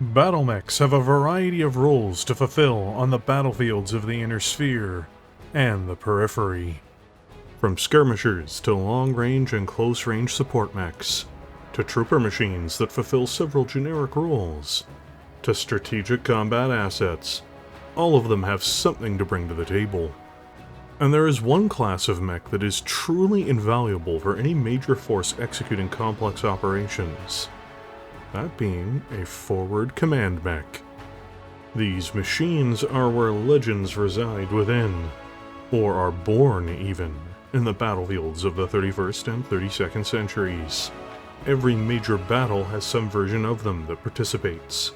Battlemechs have a variety of roles to fulfill on the battlefields of the Inner Sphere and the Periphery. From skirmishers to long-range and close-range support mechs, to trooper machines that fulfill several generic roles, to strategic combat assets, all of them have something to bring to the table. And there is one class of mech that is truly invaluable for any major force executing complex operations. That being a forward command mech. These machines are where legends reside within, or are born even, in the battlefields of the 31st and 32nd centuries. Every major battle has some version of them that participates,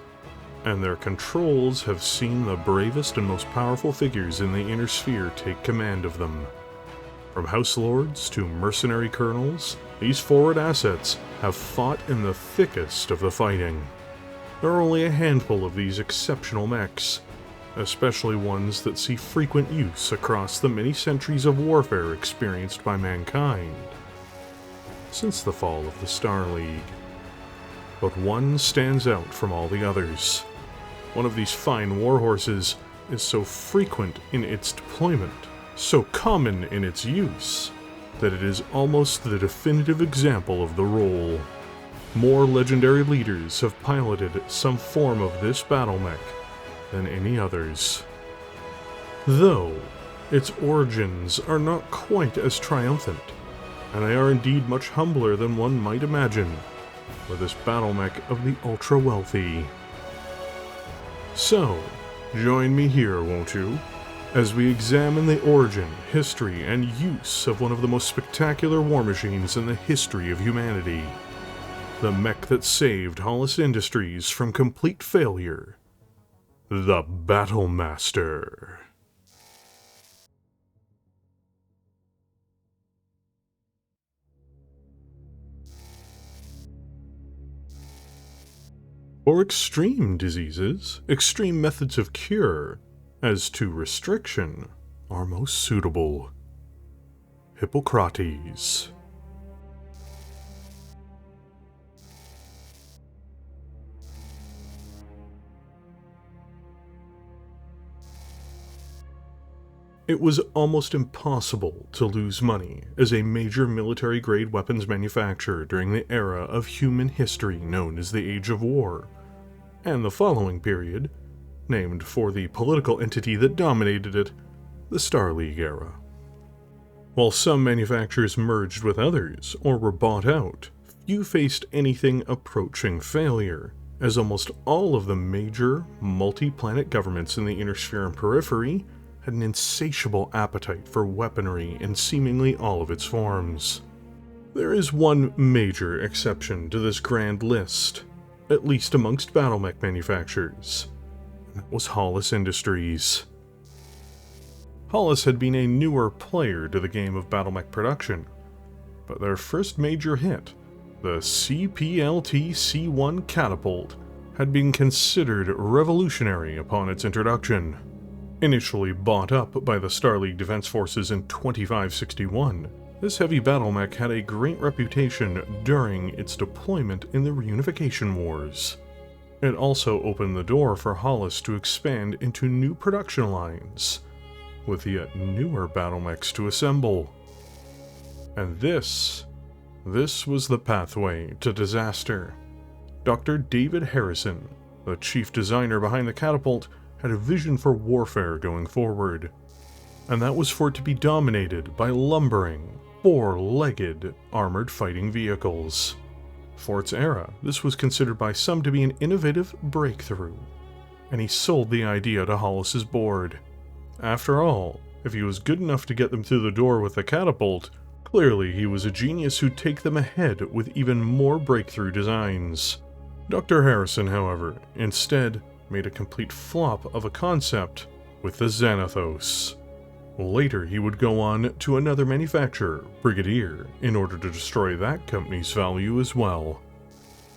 and their controls have seen the bravest and most powerful figures in the Inner Sphere take command of them. From House Lords to mercenary colonels, these forward assets have fought in the thickest of the fighting. There are only a handful of these exceptional mechs, especially ones that see frequent use across the many centuries of warfare experienced by mankind since the fall of the Star League. But one stands out from all the others. One of these fine warhorses is so frequent in its deployment, so common in its use, that it is almost the definitive example of the role. More legendary leaders have piloted some form of this battle mech than any others. Though, its origins are not quite as triumphant, and they are indeed much humbler than one might imagine for this battle mech of the ultra-wealthy. So, join me here, won't you, as we examine the origin, history, and use of one of the most spectacular war machines in the history of humanity. The mech that saved Hollis Industries from complete failure. The Battlemaster. For extreme diseases, extreme methods of cure, as to restriction, are most suitable. Hippocrates. It was almost impossible to lose money as a major military-grade weapons manufacturer during the era of human history known as the Age of War, and the following period, named for the political entity that dominated it, the Star League era. While some manufacturers merged with others or were bought out, few faced anything approaching failure, as almost all of the major, multi-planet governments in the Inner Sphere and Periphery had an insatiable appetite for weaponry in seemingly all of its forms. There is one major exception to this grand list, at least amongst battlemech manufacturers. That was Hollis Industries. Hollis had been a newer player to the game of battlemech production, but their first major hit, the CPLT-C1 catapult, had been considered revolutionary upon its introduction. Initially bought up by the Star League Defense Forces in 2561, this heavy battlemech had a great reputation during its deployment in the Reunification Wars. It also opened the door for Hollis to expand into new production lines, with yet newer battlemechs to assemble. And this was the pathway to disaster. Dr. David Harrison, the chief designer behind the catapult, had a vision for warfare going forward, and that was for it to be dominated by lumbering, four-legged armored fighting vehicles. For its era, this was considered by some to be an innovative breakthrough, and he sold the idea to Hollis's board. After all, if he was good enough to get them through the door with the catapult, clearly he was a genius who'd take them ahead with even more breakthrough designs. Dr. Harrison, however, instead made a complete flop of a concept with the Xanathos. Later, he would go on to another manufacturer, Brigadier, in order to destroy that company's value as well.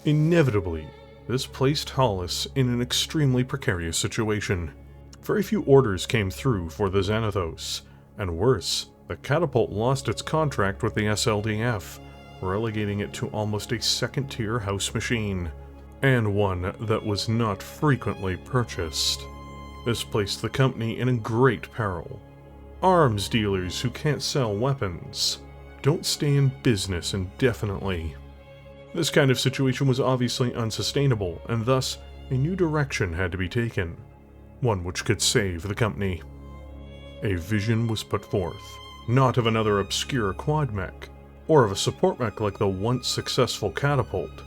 Inevitably, this placed Hollis in an extremely precarious situation. Very few orders came through for the Xanathos, and worse, the catapult lost its contract with the SLDF, relegating it to almost a second-tier house machine. and one that was not frequently purchased. This placed the company in a great peril. Arms dealers who can't sell weapons don't stay in business indefinitely. This kind of situation was obviously unsustainable, and thus a new direction had to be taken, one which could save the company. A vision was put forth, not of another obscure quad mech, or of a support mech like the once successful catapult.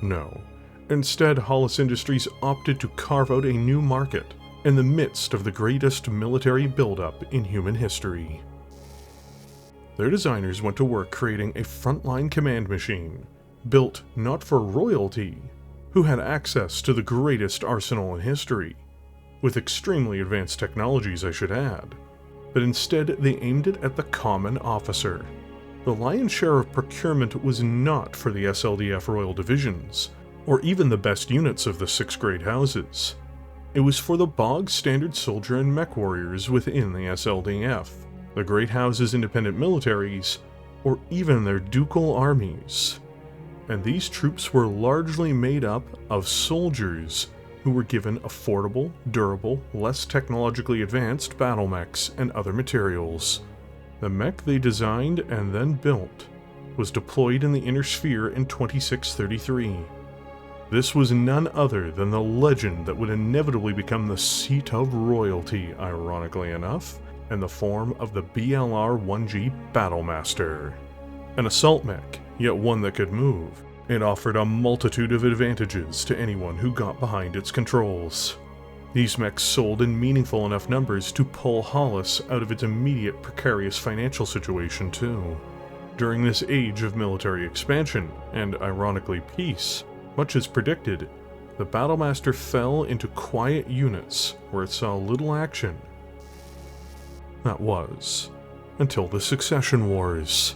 No, instead Hollis Industries opted to carve out a new market in the midst of the greatest military buildup in human history. Their designers went to work creating a frontline command machine, built not for royalty, who had access to the greatest arsenal in history, with extremely advanced technologies I should add, but instead they aimed it at the common officer. The lion's share of procurement was not for the SLDF Royal Divisions, or even the best units of the 6 great houses. It was for the bog standard soldier and Mechwarriors within the SLDF, the great houses' independent militaries, or even their ducal armies. And these troops were largely made up of soldiers who were given affordable, durable, less technologically advanced battle mechs and other materials. The mech they designed and then built was deployed in the Inner Sphere in 2633. This was none other than the legend that would inevitably become the seat of royalty, ironically enough, in the form of the BLR-1G Battlemaster. An assault mech, yet one that could move. It offered a multitude of advantages to anyone who got behind its controls. These mechs sold in meaningful enough numbers to pull Hollis out of its immediate precarious financial situation too. During this age of military expansion, and ironically peace, much as predicted, the Battlemaster fell into quiet units where it saw little action. That was, until the Succession Wars.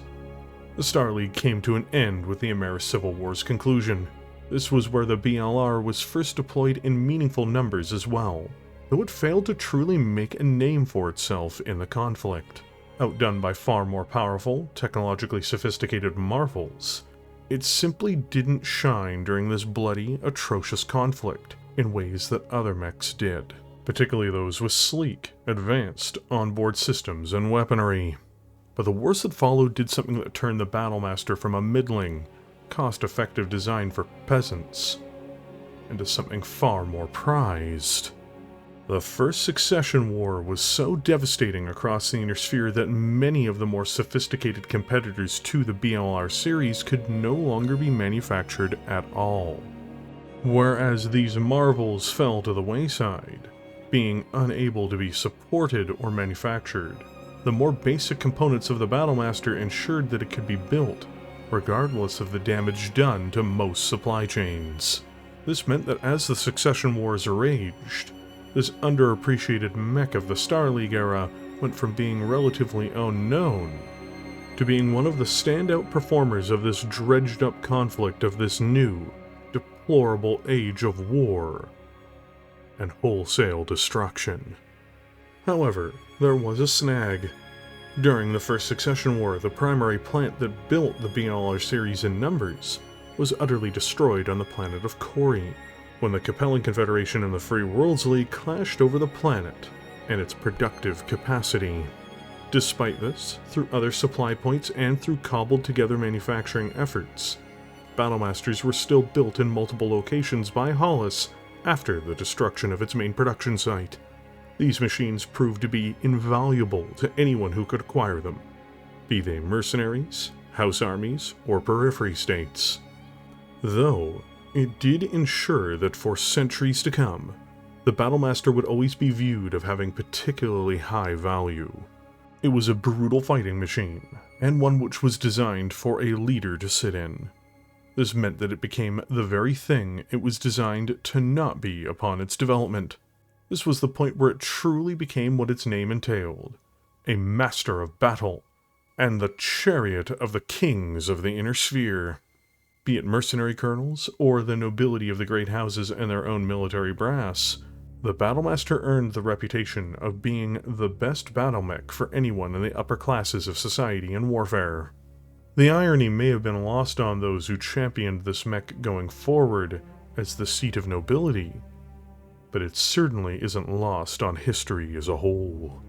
The Star League came to an end with the Ameris Civil War's conclusion. This was where the BLR was first deployed in meaningful numbers as well, though it failed to truly make a name for itself in the conflict. Outdone by far more powerful, technologically sophisticated marvels, it simply didn't shine during this bloody, atrocious conflict in ways that other mechs did, particularly those with sleek, advanced onboard systems and weaponry. But the wars that followed did something that turned the Battlemaster from a middling, cost-effective design for peasants into something far more prized. The First Succession War was so devastating across the Inner Sphere that many of the more sophisticated competitors to the BLR series could no longer be manufactured at all. Whereas these marvels fell to the wayside, being unable to be supported or manufactured, the more basic components of the Battlemaster ensured that it could be built, regardless of the damage done to most supply chains. This meant that as the Succession Wars raged, this underappreciated mech of the Star League era went from being relatively unknown to being one of the standout performers of this dredged-up conflict of this new, deplorable age of war and wholesale destruction. However, there was a snag. During the First Succession War, the primary plant that built the BLR series in numbers was utterly destroyed on the planet of Cori, when the Capellan Confederation and the Free Worlds League clashed over the planet and its productive capacity. Despite this, through other supply points and through cobbled-together manufacturing efforts, Battlemasters were still built in multiple locations by Hollis after the destruction of its main production site. These machines proved to be invaluable to anyone who could acquire them, be they mercenaries, house armies, or periphery states. Though, it did ensure that for centuries to come, the Battlemaster would always be viewed of having particularly high value. It was a brutal fighting machine, and one which was designed for a leader to sit in. This meant that it became the very thing it was designed to not be upon its development. This was the point where it truly became what its name entailed, a master of battle, and the chariot of the kings of the Inner Sphere. Be it mercenary colonels, or the nobility of the great houses and their own military brass, the Battlemaster earned the reputation of being the best battle mech for anyone in the upper classes of society and warfare. The irony may have been lost on those who championed this mech going forward, as the seat of nobility, but it certainly isn't lost on history as a whole.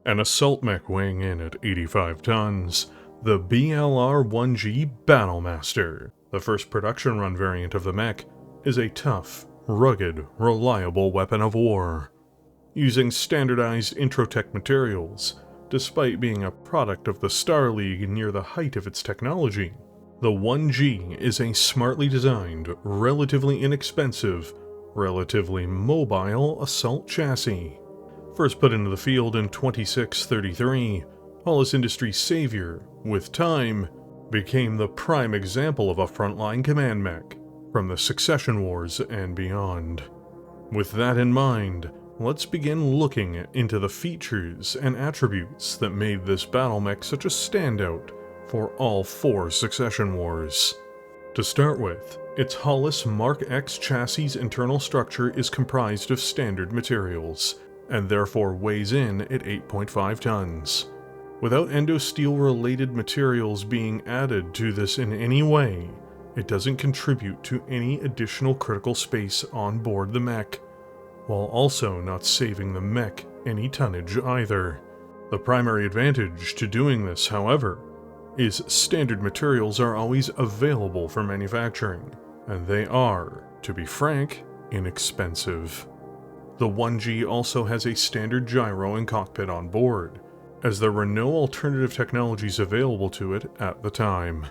An assault mech weighing in at 85 tons, the BLR-1G Battlemaster, the first production run variant of the mech, is a tough, rugged, reliable weapon of war. Using standardized Introtech materials, despite being a product of the Star League near the height of its technology, the 1G is a smartly designed, relatively inexpensive, relatively mobile assault chassis. First put into the field in 2633, Hollis Industries' savior, with time, became the prime example of a frontline command mech from the Succession Wars and beyond. With that in mind, let's begin looking into the features and attributes that made this battle mech such a standout for all 4 Succession Wars. To start with, its Hollis Mark X chassis' internal structure is comprised of standard materials, and therefore weighs in at 8.5 tons. Without endosteel-related materials being added to this in any way, it doesn't contribute to any additional critical space on board the mech, while also not saving the mech any tonnage either. The primary advantage to doing this, however, is standard materials are always available for manufacturing, and they are, to be frank, inexpensive. The 1G also has a standard gyro and cockpit on board, as there were no alternative technologies available to it at the time.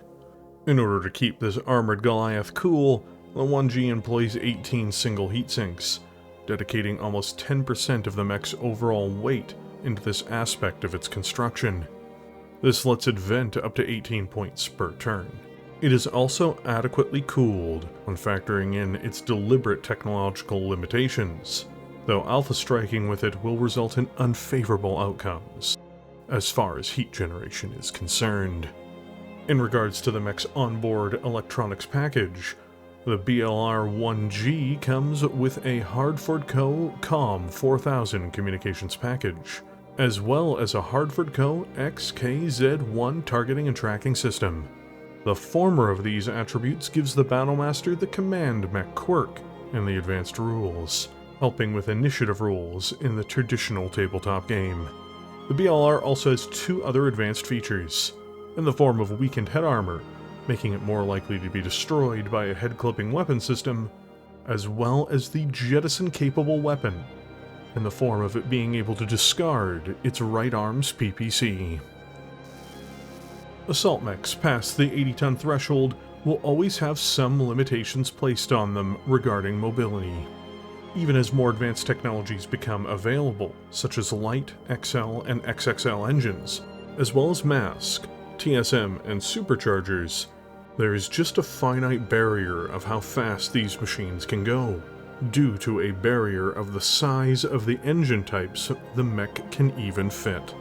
In order to keep this armored Goliath cool, the 1G employs 18 single heatsinks, dedicating almost 10% of the mech's overall weight into this aspect of its construction. This lets it vent up to 18 points per turn. It is also adequately cooled when factoring in its deliberate technological limitations, though alpha striking with it will result in unfavorable outcomes, as far as heat generation is concerned. In regards to the mech's onboard electronics package, the BLR-1G comes with a Hardford Co. COM 4000 communications package, as well as a Hardford Co. XKZ-1 targeting and tracking system. The former of these attributes gives the Battlemaster the command mech quirk in the advanced rules, helping with initiative rules in the traditional tabletop game. The BLR also has 2 other advanced features, in the form of weakened head armor, making it more likely to be destroyed by a head-clipping weapon system, as well as the jettison-capable weapon, in the form of it being able to discard its right arm's PPC. Assault mechs past the 80-ton threshold will always have some limitations placed on them regarding mobility. Even as more advanced technologies become available, such as light, XL, and XXL engines, as well as mask, TSM, and superchargers, there is just a finite barrier of how fast these machines can go, due to a barrier of the size of the engine types the mech can even fit.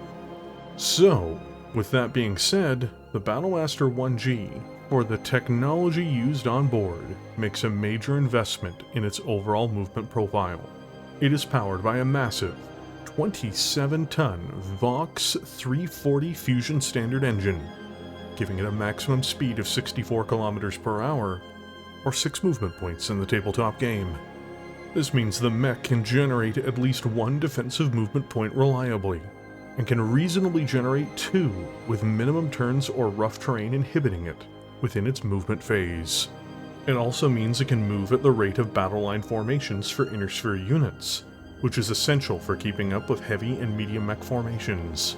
So, with that being said, the Battlemaster 1G, or the technology used on board, makes a major investment in its overall movement profile. It is powered by a massive 27-ton Vox 340 Fusion Standard engine, giving it a maximum speed of 64 kilometers per hour, or 6 movement points in the tabletop game. This means the mech can generate at least 1 defensive movement point reliably, and can reasonably generate 2 with minimum turns or rough terrain inhibiting it within its movement phase. It also means it can move at the rate of battle line formations for inner sphere units, which is essential for keeping up with heavy and medium mech formations.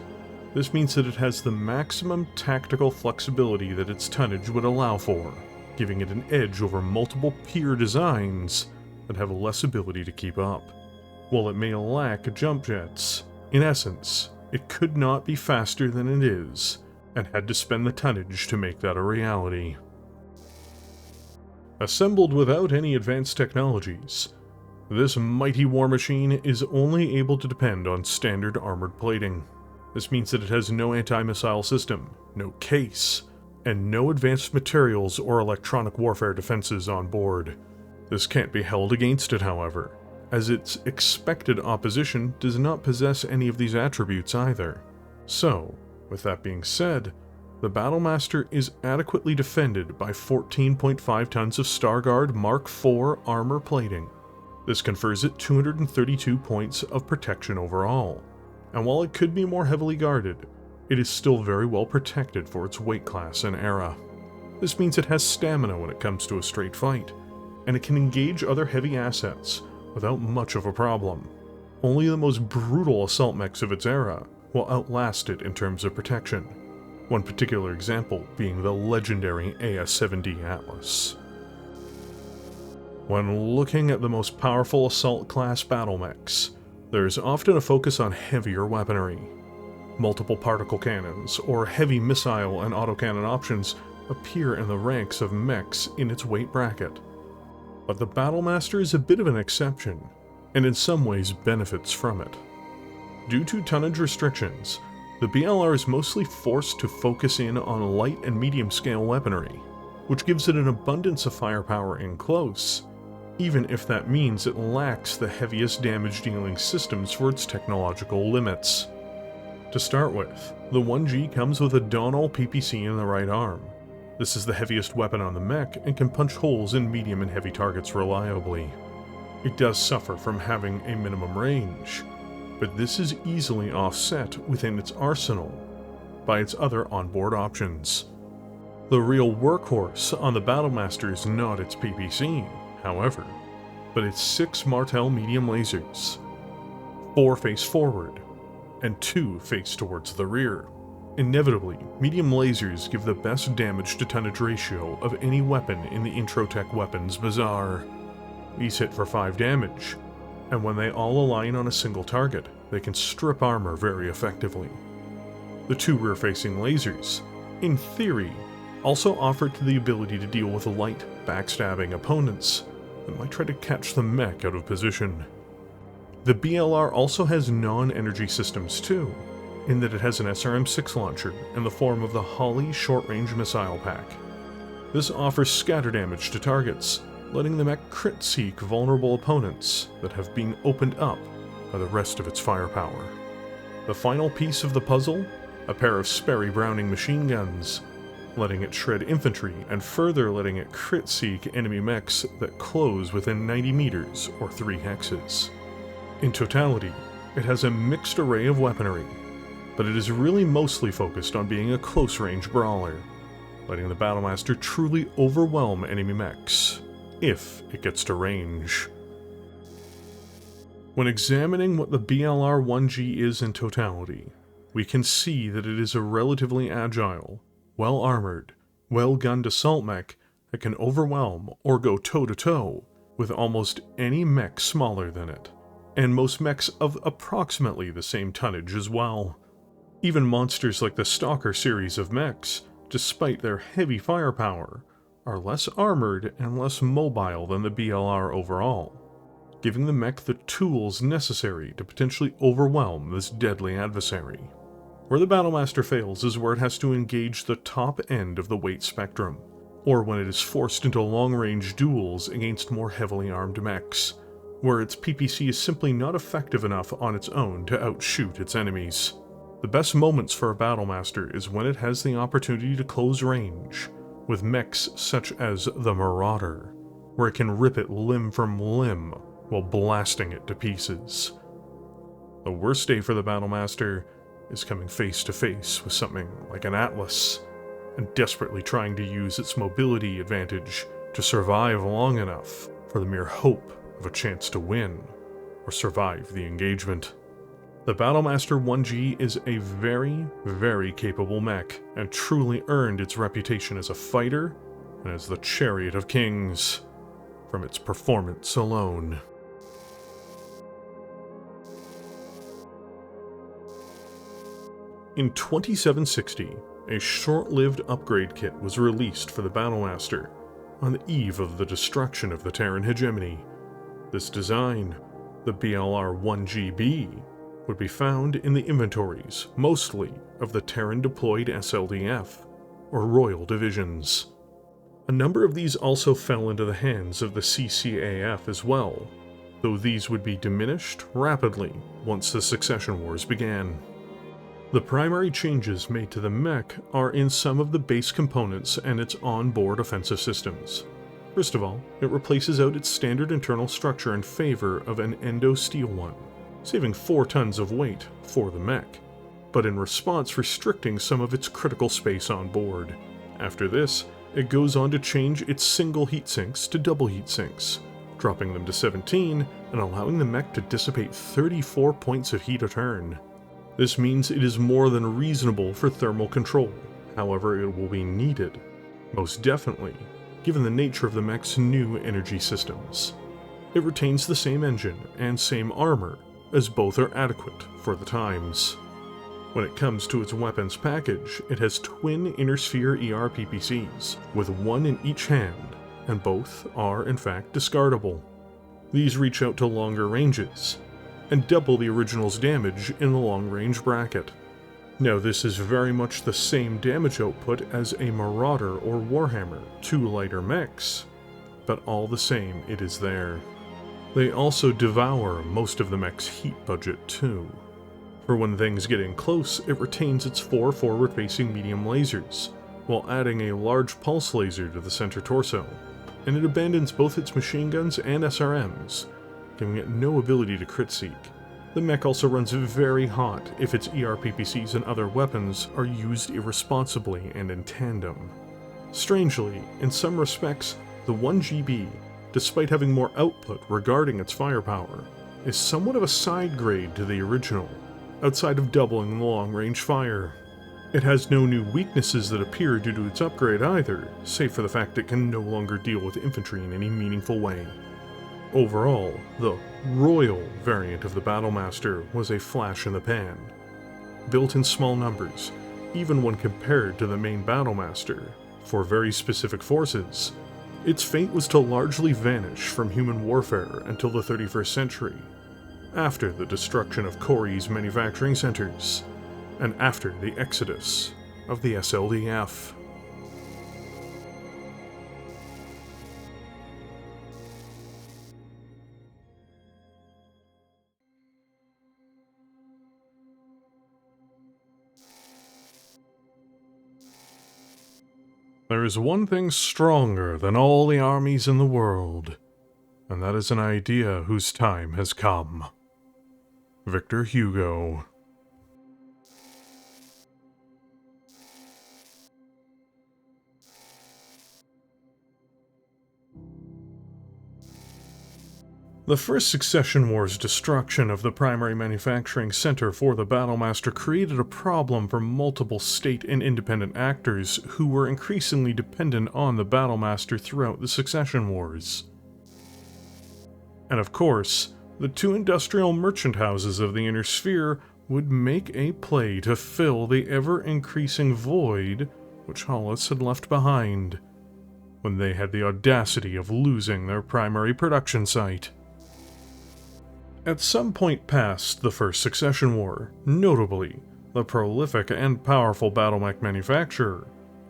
This means that it has the maximum tactical flexibility that its tonnage would allow for, giving it an edge over multiple peer designs that have less ability to keep up. While it may lack jump jets, in essence, it could not be faster than it is, and had to spend the tonnage to make that a reality. Assembled without any advanced technologies, this mighty war machine is only able to depend on standard armored plating. This means that it has no anti-missile system, no case, and no advanced materials or electronic warfare defenses on board. This can't be held against it, however, as its expected opposition does not possess any of these attributes either. So, with that being said, the Battlemaster is adequately defended by 14.5 tons of Starguard Mark IV armor plating. This confers it 232 points of protection overall, and while it could be more heavily guarded, it is still very well protected for its weight class and era. This means it has stamina when it comes to a straight fight, and it can engage other heavy assets without much of a problem. Only the most brutal assault mechs of its era will outlast it in terms of protection, one particular example being the legendary AS-7D Atlas. When looking at the most powerful assault class battle mechs, there is often a focus on heavier weaponry. Multiple particle cannons or heavy missile and autocannon options appear in the ranks of mechs in its weight bracket. But the Battlemaster is a bit of an exception, and in some ways benefits from it. Due to tonnage restrictions, the BLR is mostly forced to focus in on light and medium scale weaponry, which gives it an abundance of firepower in close, even if that means it lacks the heaviest damage dealing systems for its technological limits. To start with, the 1G comes with a Dawn-all PPC in the right arm. This is the heaviest weapon on the mech and can punch holes in medium and heavy targets reliably. It does suffer from having a minimum range, but this is easily offset within its arsenal by its other onboard options. The real workhorse on the Battlemaster is not its PPC, however, but its 6 Martel medium lasers. 4 face forward, and 2 face towards the rear. Inevitably, medium lasers give the best damage to tonnage ratio of any weapon in the Introtech Weapons Bazaar. These hit for 5 damage, and when they all align on a single target, they can strip armor very effectively. The 2 rear-facing lasers, in theory, also offer the ability to deal with light, backstabbing opponents that might try to catch the mech out of position. The BLR also has non-energy systems too, in that it has an SRM-6 launcher in the form of the Holly short-range missile pack. This offers scatter damage to targets, letting the mech crit-seek vulnerable opponents that have been opened up by the rest of its firepower. The final piece of the puzzle? A pair of Sperry Browning machine guns, letting it shred infantry and further letting it crit-seek enemy mechs that close within 90 meters or 3 hexes. In totality, it has a mixed array of weaponry, but it is really mostly focused on being a close-range brawler, letting the Battlemaster truly overwhelm enemy mechs, if it gets to range. When examining what the BLR-1G is in totality, we can see that it is a relatively agile, well-armored, well-gunned assault mech that can overwhelm or go toe-to-toe with almost any mech smaller than it, and most mechs of approximately the same tonnage as well. Even monsters like the Stalker series of mechs, despite their heavy firepower, are less armored and less mobile than the BLR overall, giving the mech the tools necessary to potentially overwhelm this deadly adversary. Where the Battlemaster fails is where it has to engage the top end of the weight spectrum, or when it is forced into long-range duels against more heavily armed mechs, where its PPC is simply not effective enough on its own to outshoot its enemies. The best moments for a Battlemaster is when it has the opportunity to close range, with mechs such as the Marauder, where it can rip it limb from limb while blasting it to pieces. The worst day for the Battlemaster is coming face to face with something like an Atlas, and desperately trying to use its mobility advantage to survive long enough for the mere hope of a chance to win, or survive the engagement. The Battlemaster 1G is a very, very capable mech, and truly earned its reputation as a fighter and as the Chariot of Kings from its performance alone. In 2760, a short-lived upgrade kit was released for the Battlemaster on the eve of the destruction of the Terran hegemony. This design, the BLR-1GB, would be found in the inventories, mostly of the Terran-deployed SLDF, or Royal Divisions. A number of these also fell into the hands of the CCAF as well, though these would be diminished rapidly once the Succession Wars began. The primary changes made to the mech are in some of the base components and its onboard offensive systems. First of all, it replaces out its standard internal structure in favor of an endo-steel one, saving 4 tons of weight for the mech, but in response restricting some of its critical space on board. After this, it goes on to change its single heatsinks to double heatsinks, dropping them to 17 and allowing the mech to dissipate 34 points of heat a turn. This means it is more than reasonable for thermal control, however it will be needed, most definitely, given the nature of the mech's new energy systems. It retains the same engine and same armor, as both are adequate for the times. When it comes to its weapons package, it has twin inner sphere ER-PPCs, with one in each hand, and both are in fact discardable. These reach out to longer ranges, and double the original's damage in the long-range bracket. Now this is very much the same damage output as a Marauder or Warhammer, 2 lighter mechs, but all the same it is there. They also devour most of the mech's heat budget too. For when things get in close, it retains its 4 forward-facing medium lasers, while adding a large pulse laser to the center torso, and it abandons both its machine guns and SRMs, giving it no ability to crit seek. The mech also runs very hot if its ER-PPCs and other weapons are used irresponsibly and in tandem. Strangely, in some respects, the 1GB, despite having more output regarding its firepower, is somewhat of a side grade to the original, outside of doubling the long-range fire. It has no new weaknesses that appear due to its upgrade either, save for the fact it can no longer deal with infantry in any meaningful way. Overall, the Royal variant of the Battlemaster was a flash in the pan. Built in small numbers, even when compared to the main Battlemaster, for very specific forces, its fate was to largely vanish from human warfare until the 31st century, after the destruction of Corey's manufacturing centers, and after the exodus of the SLDF. There is one thing stronger than all the armies in the world, and that is an idea whose time has come. Victor Hugo. The first Succession War's destruction of the primary manufacturing center for the Battlemaster created a problem for multiple state and independent actors who were increasingly dependent on the Battlemaster throughout the Succession Wars. And of course, the 2 industrial merchant houses of the Inner Sphere would make a play to fill the ever-increasing void which Hollis had left behind, when they had the audacity of losing their primary production site. At some point past the First Succession War, notably, the prolific and powerful battlemech manufacturer,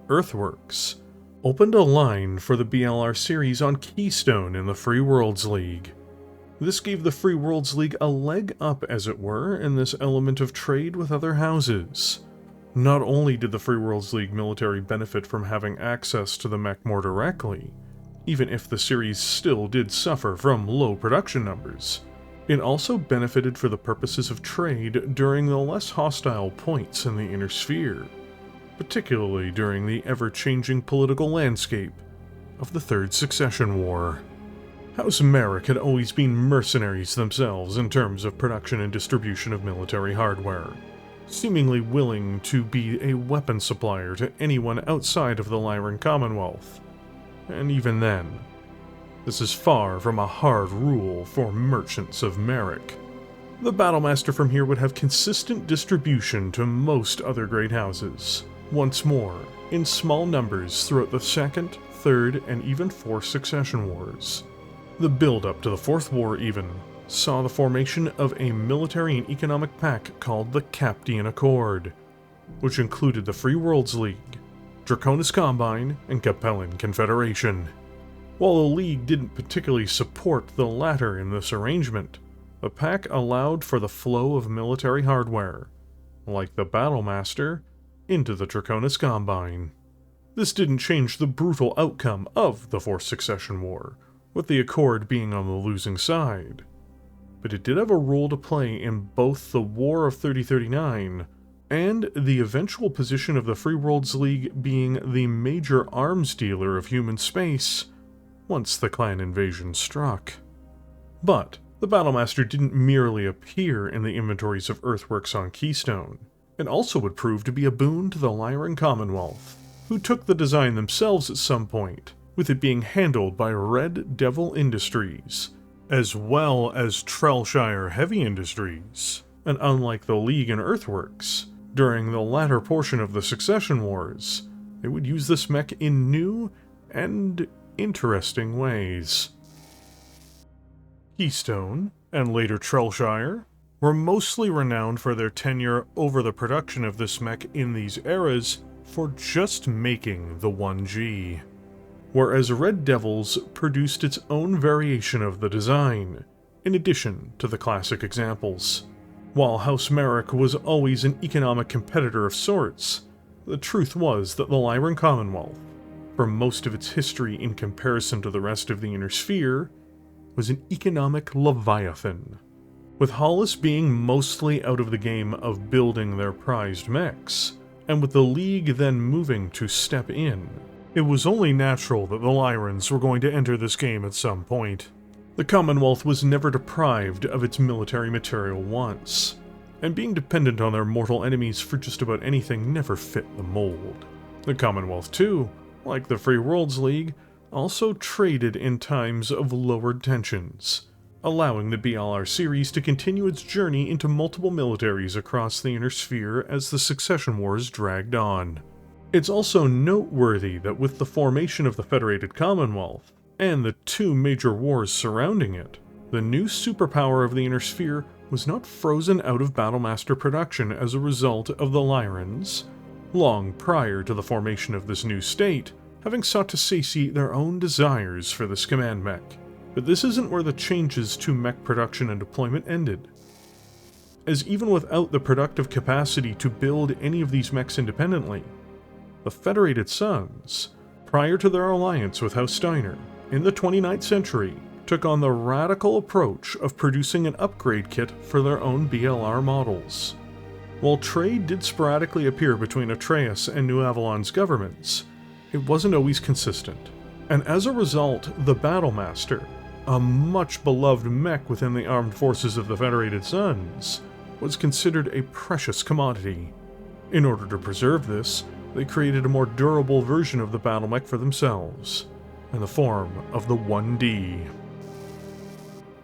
Earthworks, opened a line for the BLR series on Keystone in the Free Worlds League. This gave the Free Worlds League a leg up, as it were, in this element of trade with other houses. Not only did the Free Worlds League military benefit from having access to the mech more directly, even if the series still did suffer from low production numbers, it also benefited for the purposes of trade during the less hostile points in the Inner Sphere, particularly during the ever-changing political landscape of the Third Succession War. House Marik had always been mercenaries themselves in terms of production and distribution of military hardware, seemingly willing to be a weapon supplier to anyone outside of the Lyran Commonwealth. And even then, this is far from a hard rule for merchants of Marik. The Battlemaster from here would have consistent distribution to most other great houses, once more, in small numbers throughout the Second, Third, and even Fourth Succession Wars. The build-up to the Fourth War even saw the formation of a military and economic pact called the Capellan Accord, which included the Free Worlds League, Draconis Combine, and Capellan Confederation. While the League didn't particularly support the latter in this arrangement, the pack allowed for the flow of military hardware, like the Battlemaster, into the Draconis Combine. This didn't change the brutal outcome of the Forced Succession War, with the Accord being on the losing side, but it did have a role to play in both the War of 3039 and the eventual position of the Free Worlds League being the major arms dealer of human space once the clan invasion struck. But the Battlemaster didn't merely appear in the inventories of earthworks on Keystone. It also would prove to be a boon to the Lyran Commonwealth, who took the design themselves at some point, with it being handled by Red Devil Industries, as well as Trellshire Heavy Industries. And unlike the League and Earthworks, during the latter portion of the Succession Wars, they would use this mech in new and interesting ways. Keystone, and later Trellshire, were mostly renowned for their tenure over the production of this mech in these eras for just making the 1G, whereas Red Devils produced its own variation of the design, in addition to the classic examples. While House Marik was always an economic competitor of sorts, the truth was that the Lyran Commonwealth, for most of its history in comparison to the rest of the Inner Sphere, was an economic leviathan. With Hollis being mostly out of the game of building their prized mechs, and with the League then moving to step in, it was only natural that the Lyrans were going to enter this game at some point. The Commonwealth was never deprived of its military material once, and being dependent on their mortal enemies for just about anything never fit the mold. The Commonwealth, too, like the Free Worlds League, also traded in times of lowered tensions, allowing the BLR series to continue its journey into multiple militaries across the Inner Sphere as the Succession Wars dragged on. It's also noteworthy that with the formation of the Federated Commonwealth, and the two major wars surrounding it, the new superpower of the Inner Sphere was not frozen out of Battlemaster production as a result of the Lyrans, long prior to the formation of this new state, having sought to satiate their own desires for this command mech. But this isn't where the changes to mech production and deployment ended, as even without the productive capacity to build any of these mechs independently, the Federated Sons, prior to their alliance with House Steiner, in the 29th century, took on the radical approach of producing an upgrade kit for their own BLR models. While trade did sporadically appear between Atreus and New Avalon's governments, it wasn't always consistent, and as a result, the Battlemaster, a much beloved mech within the armed forces of the Federated Sons, was considered a precious commodity. In order to preserve this, they created a more durable version of the battle mech for themselves, in the form of the 1D.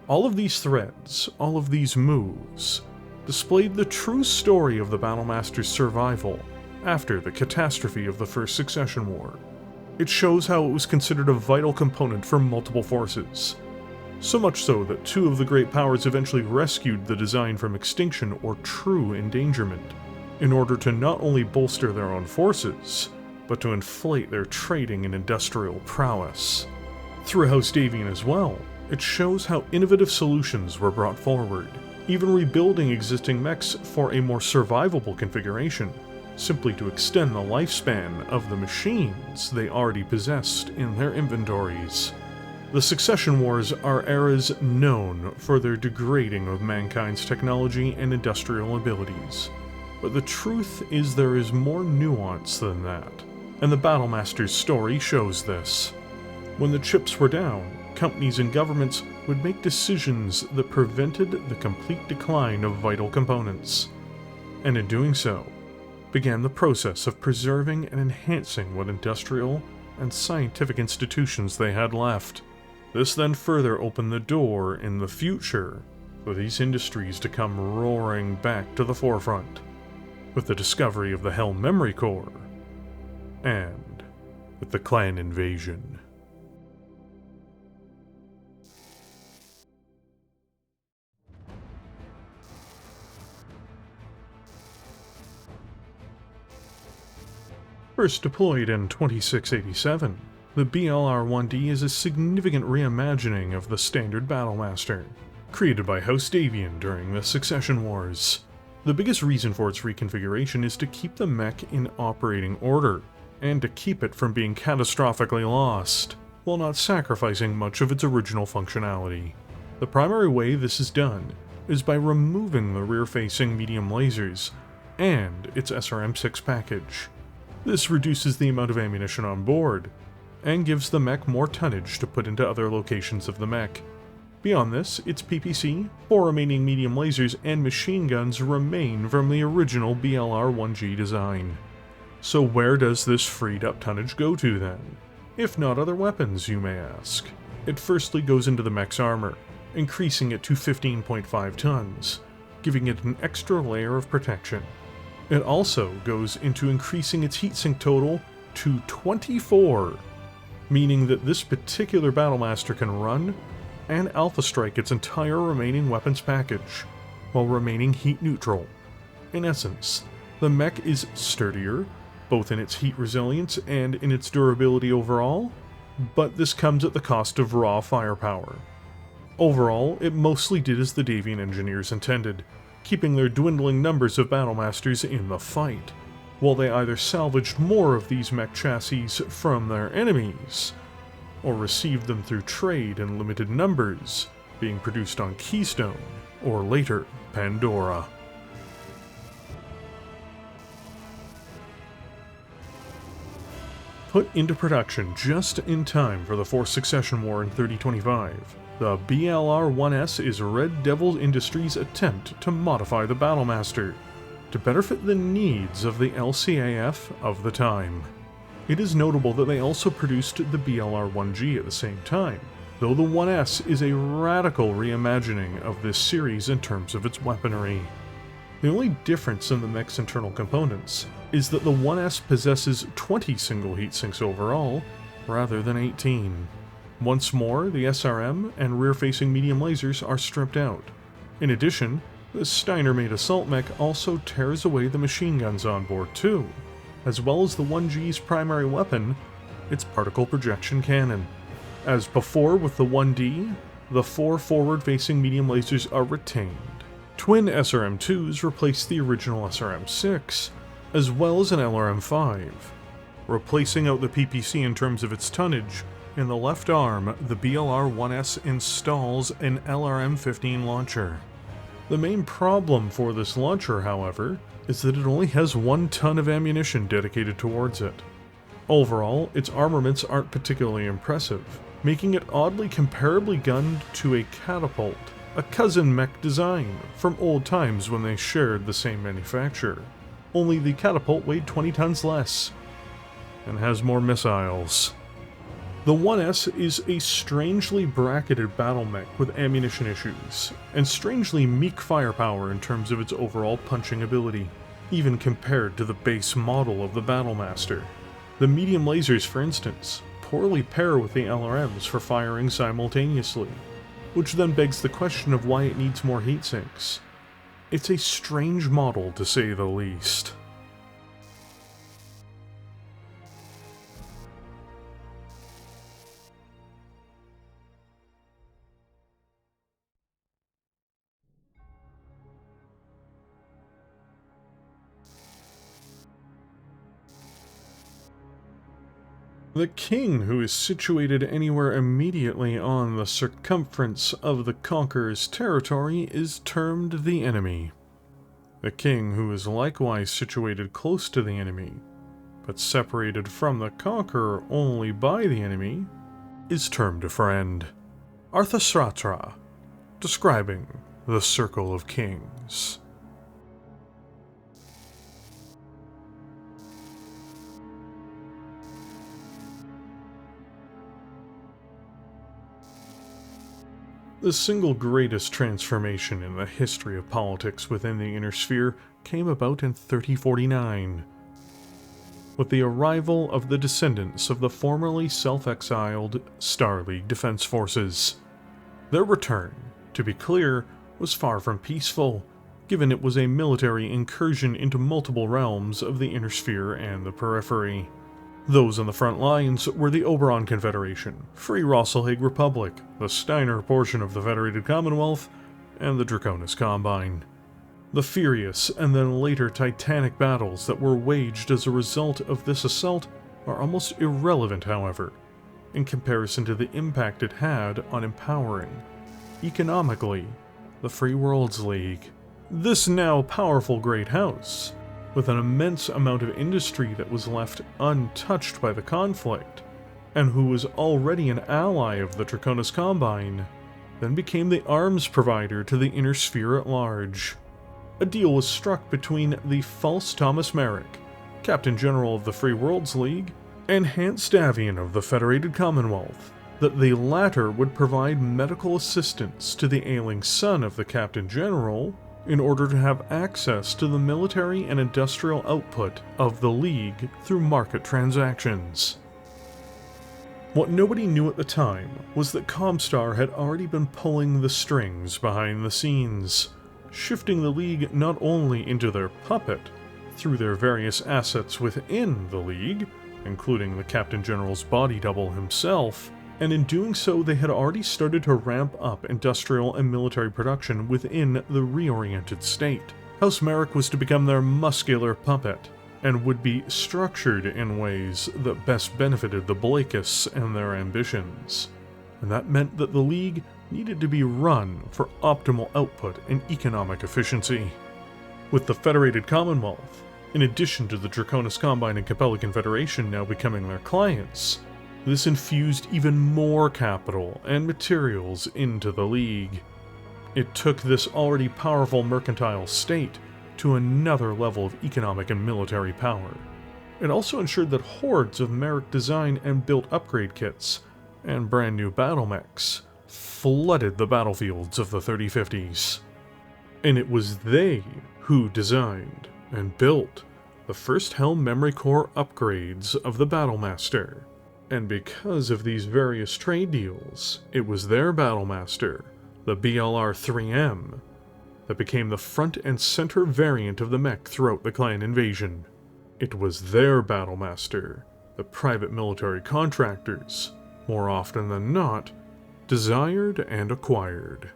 All of these threads, all of these moves, displayed the true story of the Battlemaster's survival after the catastrophe of the First Succession War. It shows how it was considered a vital component for multiple forces, so much so that two of the great powers eventually rescued the design from extinction or true endangerment, in order to not only bolster their own forces, but to inflate their trading and industrial prowess. Through House Davion as well, it shows how innovative solutions were brought forward, even rebuilding existing mechs for a more survivable configuration, simply to extend the lifespan of the machines they already possessed in their inventories. The Succession Wars are eras known for their degrading of mankind's technology and industrial abilities. But the truth is there is more nuance than that, and the Battlemaster's story shows this. When the chips were down, companies and governments would make decisions that prevented the complete decline of vital components, and in doing so, began the process of preserving and enhancing what industrial and scientific institutions they had left. This then further opened the door in the future for these industries to come roaring back to the forefront, with the discovery of the Helm Memory Core, and with the clan invasion. First deployed in 2687, The BLR-1D is a significant reimagining of the standard Battlemaster, created by House Davion during the Succession Wars. The biggest reason for its reconfiguration is to keep the mech in operating order, and to keep it from being catastrophically lost, while not sacrificing much of its original functionality. The primary way this is done is by removing the rear-facing medium lasers and its SRM-6 package. This reduces the amount of ammunition on board, and gives the mech more tonnage to put into other locations of the mech. Beyond this, its PPC, 4 remaining medium lasers, and machine guns remain from the original BLR-1G design. So where does this freed up tonnage go to then? If not other weapons, you may ask. It firstly goes into the mech's armor, increasing it to 15.5 tons, giving it an extra layer of protection. It also goes into increasing its heatsink total to 24, meaning that this particular Battlemaster can run and alpha strike its entire remaining weapons package, while remaining heat neutral. In essence, the mech is sturdier, both in its heat resilience and in its durability overall, but this comes at the cost of raw firepower. Overall, it mostly did as the Davion engineers intended, keeping their dwindling numbers of Battlemasters in the fight, while they either salvaged more of these mech chassis from their enemies, or received them through trade in limited numbers, being produced on Keystone, or later, Pandora. Put into production just in time for the Fourth Succession War in 3025, the BLR-1S is Red Devil Industries' attempt to modify the Battlemaster, to better fit the needs of the LCAF of the time. It is notable that they also produced the BLR-1G at the same time, though the 1S is a radical reimagining of this series in terms of its weaponry. The only difference in the mech's internal components is that the 1S possesses 20 single heatsinks overall, rather than 18. Once more, the SRM and rear-facing medium lasers are stripped out. In addition, the Steiner-made assault mech also tears away the machine guns on board too, as well as the 1G's primary weapon, its particle projection cannon. As before with the 1D, the 4 forward-facing medium lasers are retained. Twin SRM-2s replace the original SRM-6, as well as an LRM-5. Replacing out the PPC in terms of its tonnage, in the left arm, the BLR-1S installs an LRM-15 launcher. The main problem for this launcher, however, is that it only has 1 ton of ammunition dedicated towards it. Overall, its armaments aren't particularly impressive, making it oddly comparably gunned to a catapult, a cousin mech design from old times when they shared the same manufacturer. Only the catapult weighed 20 tons less, and has more missiles. The 1S is a strangely bracketed battle mech with ammunition issues, and strangely meek firepower in terms of its overall punching ability, even compared to the base model of the Battlemaster. The medium lasers, for instance, poorly pair with the LRMs for firing simultaneously, which then begs the question of why it needs more heatsinks. It's a strange model, to say the least. The king, who is situated anywhere immediately on the circumference of the conqueror's territory, is termed the enemy. The king, who is likewise situated close to the enemy, but separated from the conqueror only by the enemy, is termed a friend. Arthasratra, describing the Circle of Kings. The single greatest transformation in the history of politics within the Inner Sphere came about in 3049, with the arrival of the descendants of the formerly self-exiled Star League Defense Forces. Their return, to be clear, was far from peaceful, given it was a military incursion into multiple realms of the Inner Sphere and the Periphery. Those on the front lines were the Oberon Confederation, Free Rosselhague Republic, the Steiner portion of the Federated Commonwealth, and the Draconis Combine. The furious and then later titanic battles that were waged as a result of this assault are almost irrelevant, however, in comparison to the impact it had on empowering, economically, the Free Worlds League. This now powerful great house, with an immense amount of industry that was left untouched by the conflict, and who was already an ally of the Draconis Combine, then became the arms provider to the Inner Sphere at large. A deal was struck between the false Thomas Marik, Captain General of the Free Worlds League, and Hans Davion of the Federated Commonwealth, that the latter would provide medical assistance to the ailing son of the Captain General in order to have access to the military and industrial output of the League through market transactions. What nobody knew at the time was that Comstar had already been pulling the strings behind the scenes, shifting the League not only into their puppet through their various assets within the League, including the Captain General's body double himself, and in doing so they had already started to ramp up industrial and military production within the reoriented state. House Marik was to become their muscular puppet, and would be structured in ways that best benefited the Blakis and their ambitions. And that meant that the League needed to be run for optimal output and economic efficiency. With the Federated Commonwealth, in addition to the Draconis Combine and Capellan Confederation now becoming their clients, this infused even more capital and materials into the League. It took this already powerful mercantile state to another level of economic and military power. It also ensured that hordes of Marik design and built upgrade kits and brand new battle mechs flooded the battlefields of the 3050s. And it was they who designed and built the first Helm memory core upgrades of the Battlemaster. And because of these various trade deals, it was their Battlemaster, the BLR-3M, that became the front and center variant of the mech throughout the clan invasion. It was their Battlemaster that private military contractors, more often than not, desired and acquired.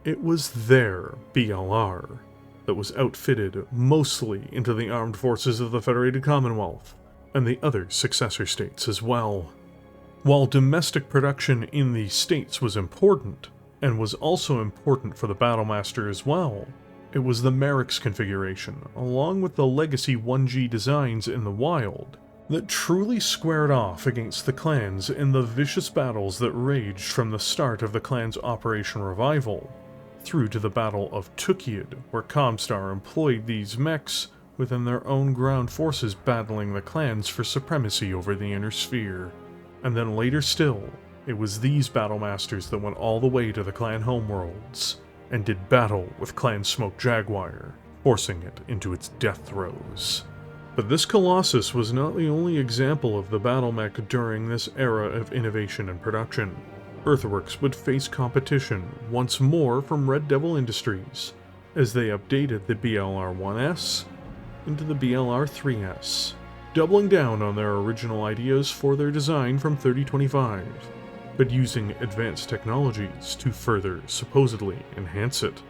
It was their BLR that was outfitted mostly into the armed forces of the Federated Commonwealth, and the other successor states as well. While domestic production in these states was important, and was also important for the Battlemaster as well, it was the Marik's configuration, along with the legacy 1G designs in the wild, that truly squared off against the clans in the vicious battles that raged from the start of the clan's Operation Revival, through to the Battle of Tukyid, where Comstar employed these mechs within their own ground forces battling the clans for supremacy over the Inner Sphere. And then later still, it was these Battlemasters that went all the way to the clan homeworlds, and did battle with Clan Smoke Jaguar, forcing it into its death throes. But this Colossus was not the only example of the battle mech during this era of innovation and production. Earthworks would face competition once more from Red Devil Industries, as they updated the BLR-1S into the BLR-3S, doubling down on their original ideas for their design from 3025, but using advanced technologies to further, supposedly, enhance it.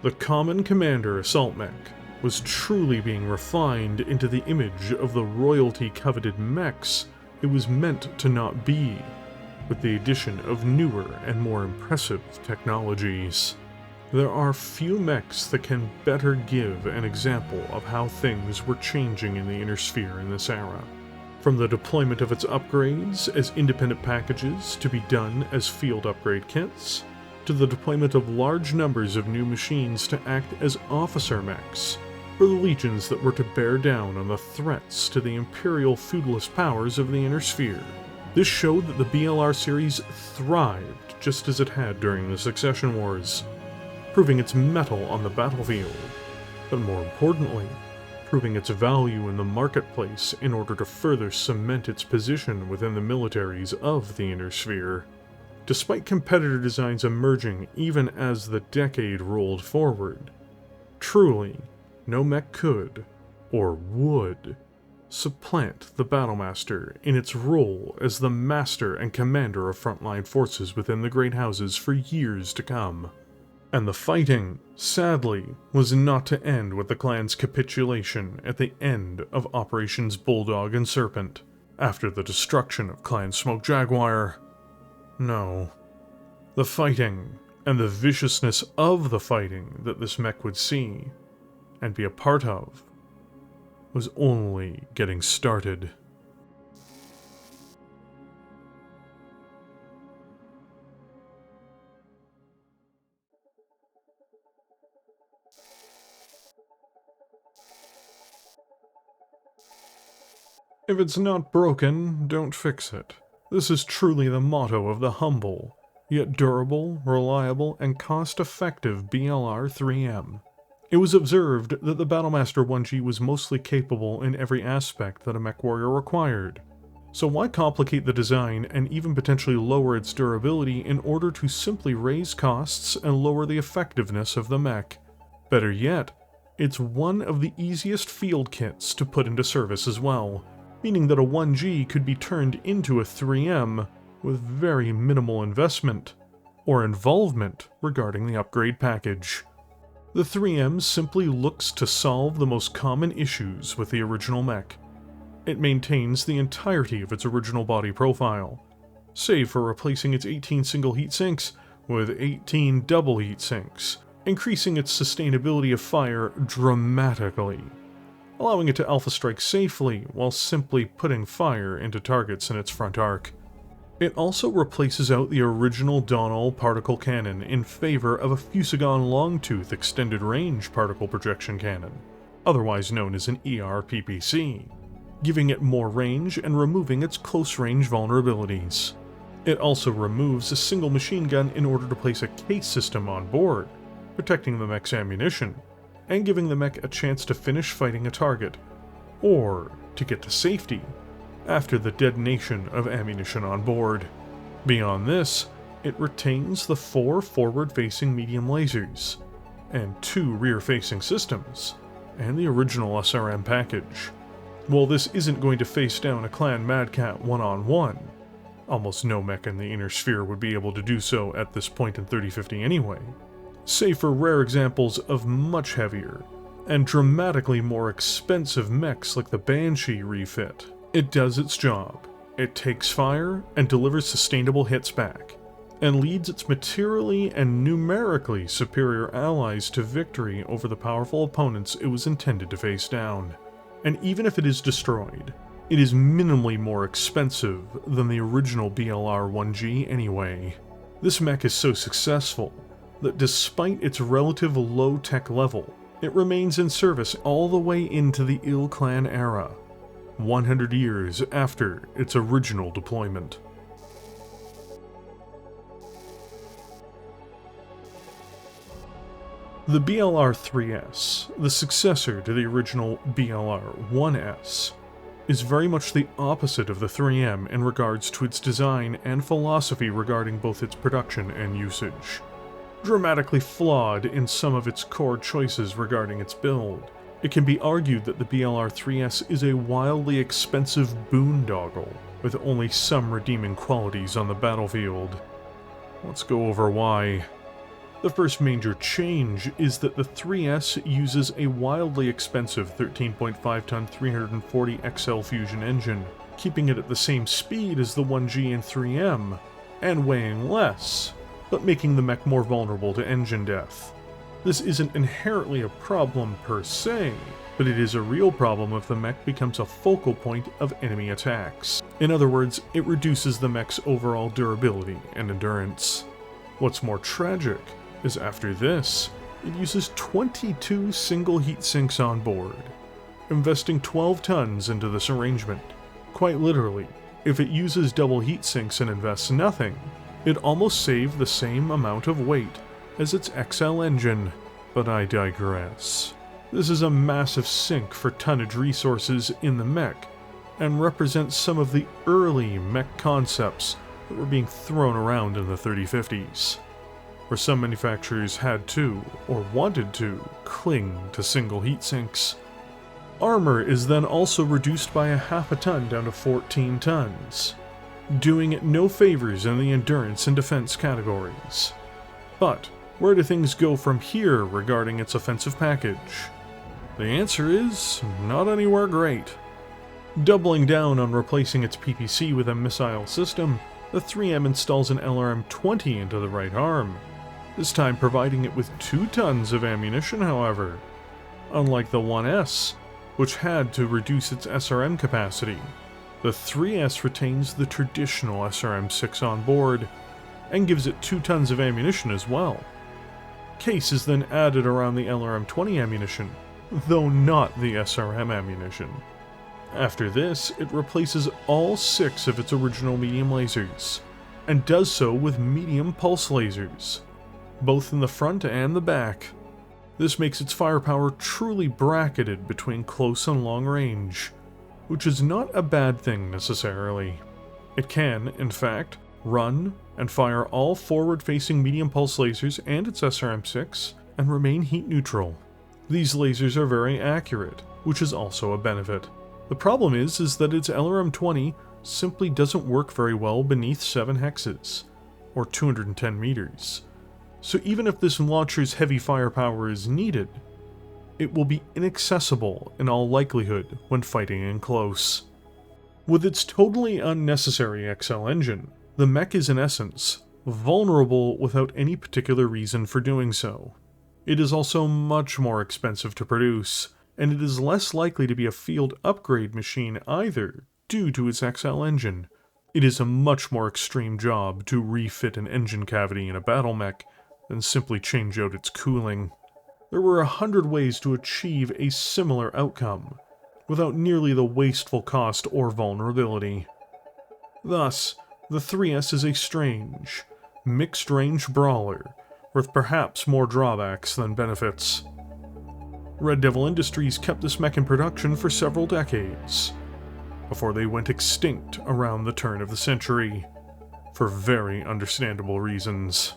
The Common Commander Assault Mech was truly being refined into the image of the royalty-coveted mechs it was meant to not be, with the addition of newer and more impressive technologies. There are few mechs that can better give an example of how things were changing in the Inner Sphere in this era. From the deployment of its upgrades as independent packages to be done as field upgrade kits, to the deployment of large numbers of new machines to act as officer mechs, for the legions that were to bear down on the threats to the imperial feudalist powers of the Inner Sphere. This showed that the BLR series thrived just as it had during the Succession Wars, proving its mettle on the battlefield, but more importantly, proving its value in the marketplace in order to further cement its position within the militaries of the Inner Sphere. Despite competitor designs emerging even as the decade rolled forward, truly, no mech could, or would, supplant the Battlemaster in its role as the master and commander of frontline forces within the Great Houses for years to come. And the fighting, sadly, was not to end with the clan's capitulation at the end of Operations Bulldog and Serpent, after the destruction of Clan Smoke Jaguar. No. The fighting, and the viciousness of the fighting that this mech would see, and be a part of, was only getting started. If it's not broken, don't fix it. This is truly the motto of the humble, yet durable, reliable, and cost-effective BLR 3M. It was observed that the Battlemaster 1G was mostly capable in every aspect that a Mechwarrior required. So why complicate the design and even potentially lower its durability in order to simply raise costs and lower the effectiveness of the mech? Better yet, it's one of the easiest field kits to put into service as well, meaning that a 1G could be turned into a 3M with very minimal investment or involvement regarding the upgrade package. The 3M simply looks to solve the most common issues with the original mech. It maintains the entirety of its original body profile, save for replacing its 18 single heatsinks with 18 double heatsinks, increasing its sustainability of fire dramatically, allowing it to alpha strike safely while simply putting fire into targets in its front arc. It also replaces out the original Donal particle cannon in favor of a Fusagon Longtooth extended range particle projection cannon, otherwise known as an ER-PPC, giving it more range and removing its close range vulnerabilities. It also removes a single machine gun in order to place a case system on board, protecting the mech's ammunition, and giving the mech a chance to finish fighting a target, or to get to safety after the detonation of ammunition on board. Beyond this, it retains the 4 forward-facing medium lasers, and 2 rear-facing systems, and the original SRM package. While this isn't going to face down a Clan Madcat one-on-one, almost no mech in the Inner Sphere would be able to do so at this point in 3050 anyway, save for rare examples of much heavier and dramatically more expensive mechs like the Banshee refit. It does its job. It takes fire and delivers sustainable hits back, and leads its materially and numerically superior allies to victory over the powerful opponents it was intended to face down. And even if it is destroyed, it is minimally more expensive than the original BLR 1G anyway. This mech is so successful that despite its relative low-tech level, it remains in service all the way into the Ilclan era, 100 years after its original deployment. The BLR 3S, the successor to the original BLR 1S, is very much the opposite of the 3M in regards to its design and philosophy regarding both its production and usage. Dramatically flawed in some of its core choices regarding its build, it can be argued that the BLR 3S is a wildly expensive boondoggle, with only some redeeming qualities on the battlefield. Let's go over why. The first major change is that the 3S uses a wildly expensive 13.5-ton 340 XL Fusion engine, keeping it at the same speed as the 1G and 3M, and weighing less, but making the mech more vulnerable to engine death. This isn't inherently a problem per se, but it is a real problem if the mech becomes a focal point of enemy attacks. In other words, it reduces the mech's overall durability and endurance. What's more tragic is after this, it uses 22 single heat sinks on board, investing 12 tons into this arrangement. Quite literally, if it uses double heat sinks and invests nothing, it almost saved the same amount of weight as its XL engine, but I digress. This is a massive sink for tonnage resources in the mech, and represents some of the early mech concepts that were being thrown around in the 3050s, where some manufacturers had to, or wanted to, cling to single heat sinks. Armor is then also reduced by a half a ton down to 14 tons, doing it no favors in the endurance and defense categories. But where do things go from here regarding its offensive package? The answer is not anywhere great. Doubling down on replacing its PPC with a missile system, the 3M installs an LRM-20 into the right arm, this time providing it with 2 tons of ammunition, however. Unlike the 1S, which had to reduce its SRM capacity, the 3S retains the traditional SRM-6 on board, and gives it 2 tons of ammunition as well. Case is then added around the LRM-20 ammunition, though not the SRM ammunition. After this, it replaces all 6 of its original medium lasers, and does so with medium pulse lasers, both in the front and the back. This makes its firepower truly bracketed between close and long range, which is not a bad thing necessarily. It can, in fact, run and fire all forward-facing medium pulse lasers and its SRM-6 and remain heat neutral. These lasers are very accurate, which is also a benefit. The problem is that its LRM-20 simply doesn't work very well beneath 7 hexes, or 210 meters. So even if this launcher's heavy firepower is needed, it will be inaccessible in all likelihood when fighting in close. With its totally unnecessary XL engine, the mech is in essence vulnerable without any particular reason for doing so. It is also much more expensive to produce, and it is less likely to be a field upgrade machine either, due to its XL engine. It is a much more extreme job to refit an engine cavity in a battle mech than simply change out its cooling. There were 100 ways to achieve a similar outcome, without nearly the wasteful cost or vulnerability. Thus, the 3S is a strange, mixed-range brawler, with perhaps more drawbacks than benefits. Red Devil Industries kept this mech in production for several decades, before they went extinct around the turn of the century, for very understandable reasons.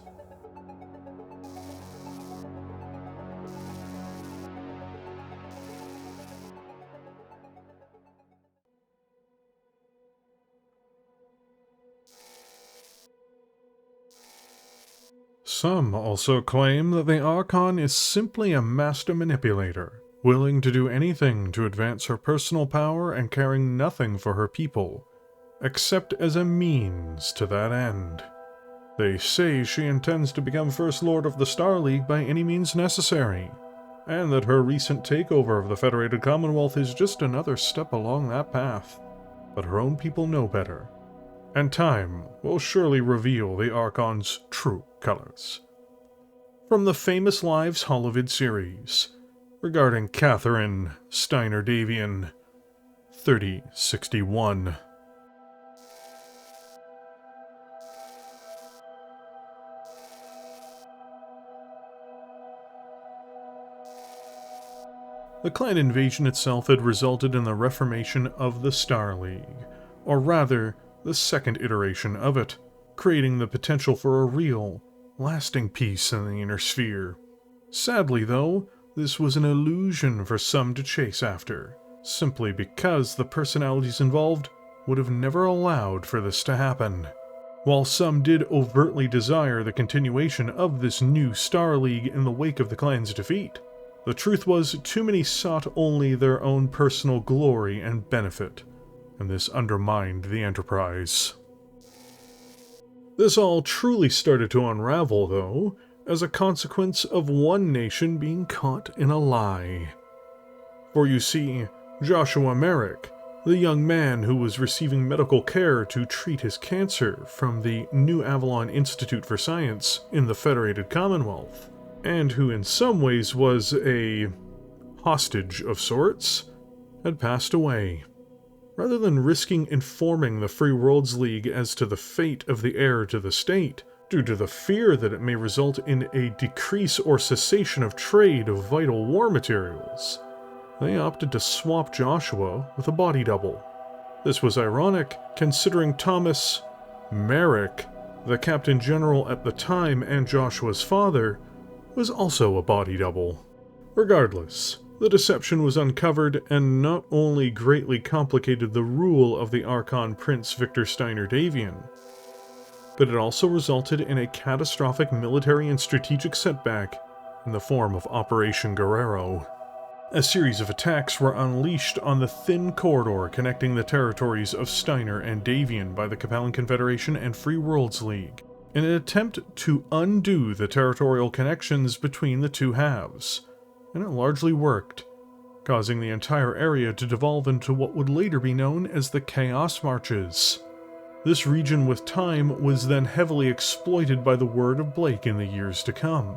Some also claim that the Archon is simply a master manipulator, willing to do anything to advance her personal power and caring nothing for her people, except as a means to that end. They say she intends to become First Lord of the Star League by any means necessary, and that her recent takeover of the Federated Commonwealth is just another step along that path. But her own people know better, and time will surely reveal the Archon's true colors. From the famous Lives Holovid series, regarding Catherine Steiner Davion, 3061. The clan invasion itself had resulted in the reformation of the Star League, or rather, the second iteration of it, creating the potential for a real, lasting peace in the inner sphere. Sadly, though, this was an illusion for some to chase after, simply because the personalities involved would have never allowed for this to happen. While some did overtly desire the continuation of this new Star League in the wake of the clan's defeat, the truth was too many sought only their own personal glory and benefit, and this undermined the enterprise. This all truly started to unravel, though, as a consequence of one nation being caught in a lie. For you see, Joshua Marik, the young man who was receiving medical care to treat his cancer from the New Avalon Institute for Science in the Federated Commonwealth, and who in some ways was a hostage of sorts, had passed away. Rather than risking informing the Free Worlds League as to the fate of the heir to the state, due to the fear that it may result in a decrease or cessation of trade of vital war materials, they opted to swap Joshua with a body double. This was ironic, considering Thomas Marik, the Captain General at the time and Joshua's father, was also a body double. Regardless, The deception was uncovered and not only greatly complicated the rule of the Archon Prince Victor Steiner Davion, but it also resulted in a catastrophic military and strategic setback in the form of Operation Guerrero. A series of attacks were unleashed on the thin corridor connecting the territories of Steiner and Davion by the Capellan Confederation and Free Worlds League, in an attempt to undo the territorial connections between the two halves, and it largely worked, causing the entire area to devolve into what would later be known as the Chaos Marches. This region with time was then heavily exploited by the Word of Blake in the years to come,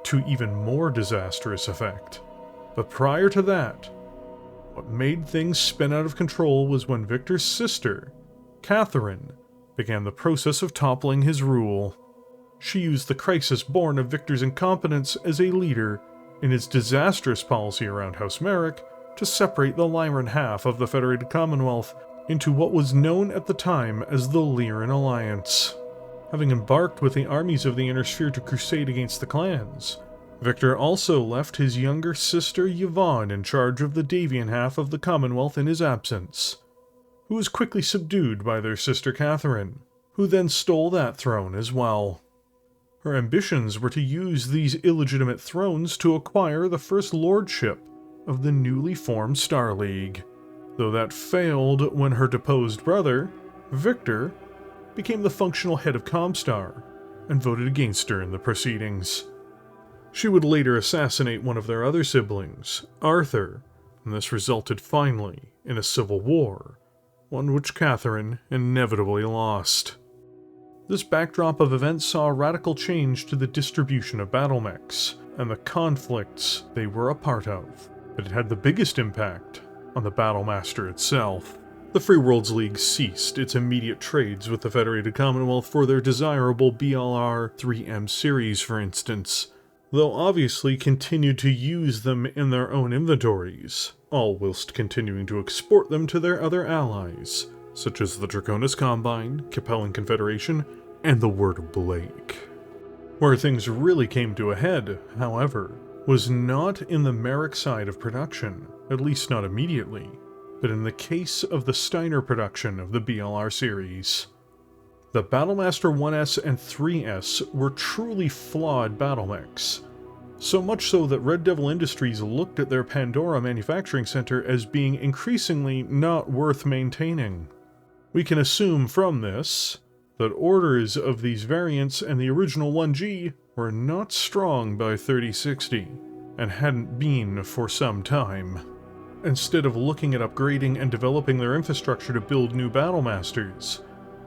to even more disastrous effect. But prior to that, what made things spin out of control was when Victor's sister, Catherine, began the process of toppling his rule. She used the crisis born of Victor's incompetence as a leader in his disastrous policy around House Marik to separate the Lyran half of the Federated Commonwealth into what was known at the time as the Lyran Alliance. Having embarked with the armies of the Inner Sphere to crusade against the clans, Victor also left his younger sister Yvonne in charge of the Davion half of the Commonwealth in his absence, who was quickly subdued by their sister Catherine, who then stole that throne as well. Her ambitions were to use these illegitimate thrones to acquire the first lordship of the newly formed Star League, though that failed when her deposed brother, Victor, became the functional head of Comstar and voted against her in the proceedings. She would later assassinate one of their other siblings, Arthur, and this resulted finally in a civil war, one which Catherine inevitably lost. This backdrop of events saw a radical change to the distribution of battle mechs and the conflicts they were a part of, but it had the biggest impact on the Battlemaster itself. The Free Worlds League ceased its immediate trades with the Federated Commonwealth for their desirable BLR 3M series, for instance, though obviously continued to use them in their own inventories, all whilst continuing to export them to their other allies, such as the Draconis Combine, Capellan Confederation, and the Word of Blake. Where things really came to a head, however, was not in the Marik side of production, at least not immediately, but in the case of the Steiner production of the BLR series. The Battlemaster 1S and 3S were truly flawed battlemechs, so much so that Red Devil Industries looked at their Pandora manufacturing center as being increasingly not worth maintaining. We can assume from this that orders of these variants and the original 1G were not strong by 3060, and hadn't been for some time. Instead of looking at upgrading and developing their infrastructure to build new Battlemasters,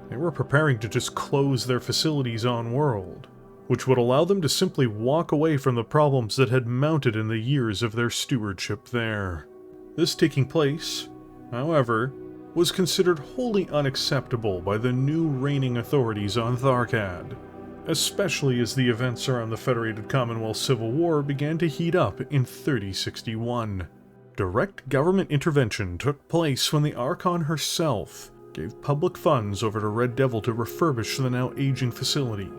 they were preparing to just close their facilities on-world, which would allow them to simply walk away from the problems that had mounted in the years of their stewardship there. This taking place, however, was considered wholly unacceptable by the new reigning authorities on Tharkad, especially as the events around the Federated Commonwealth Civil War began to heat up in 3061. Direct government intervention took place when the Archon herself gave public funds over to Red Devil to refurbish the now aging facility,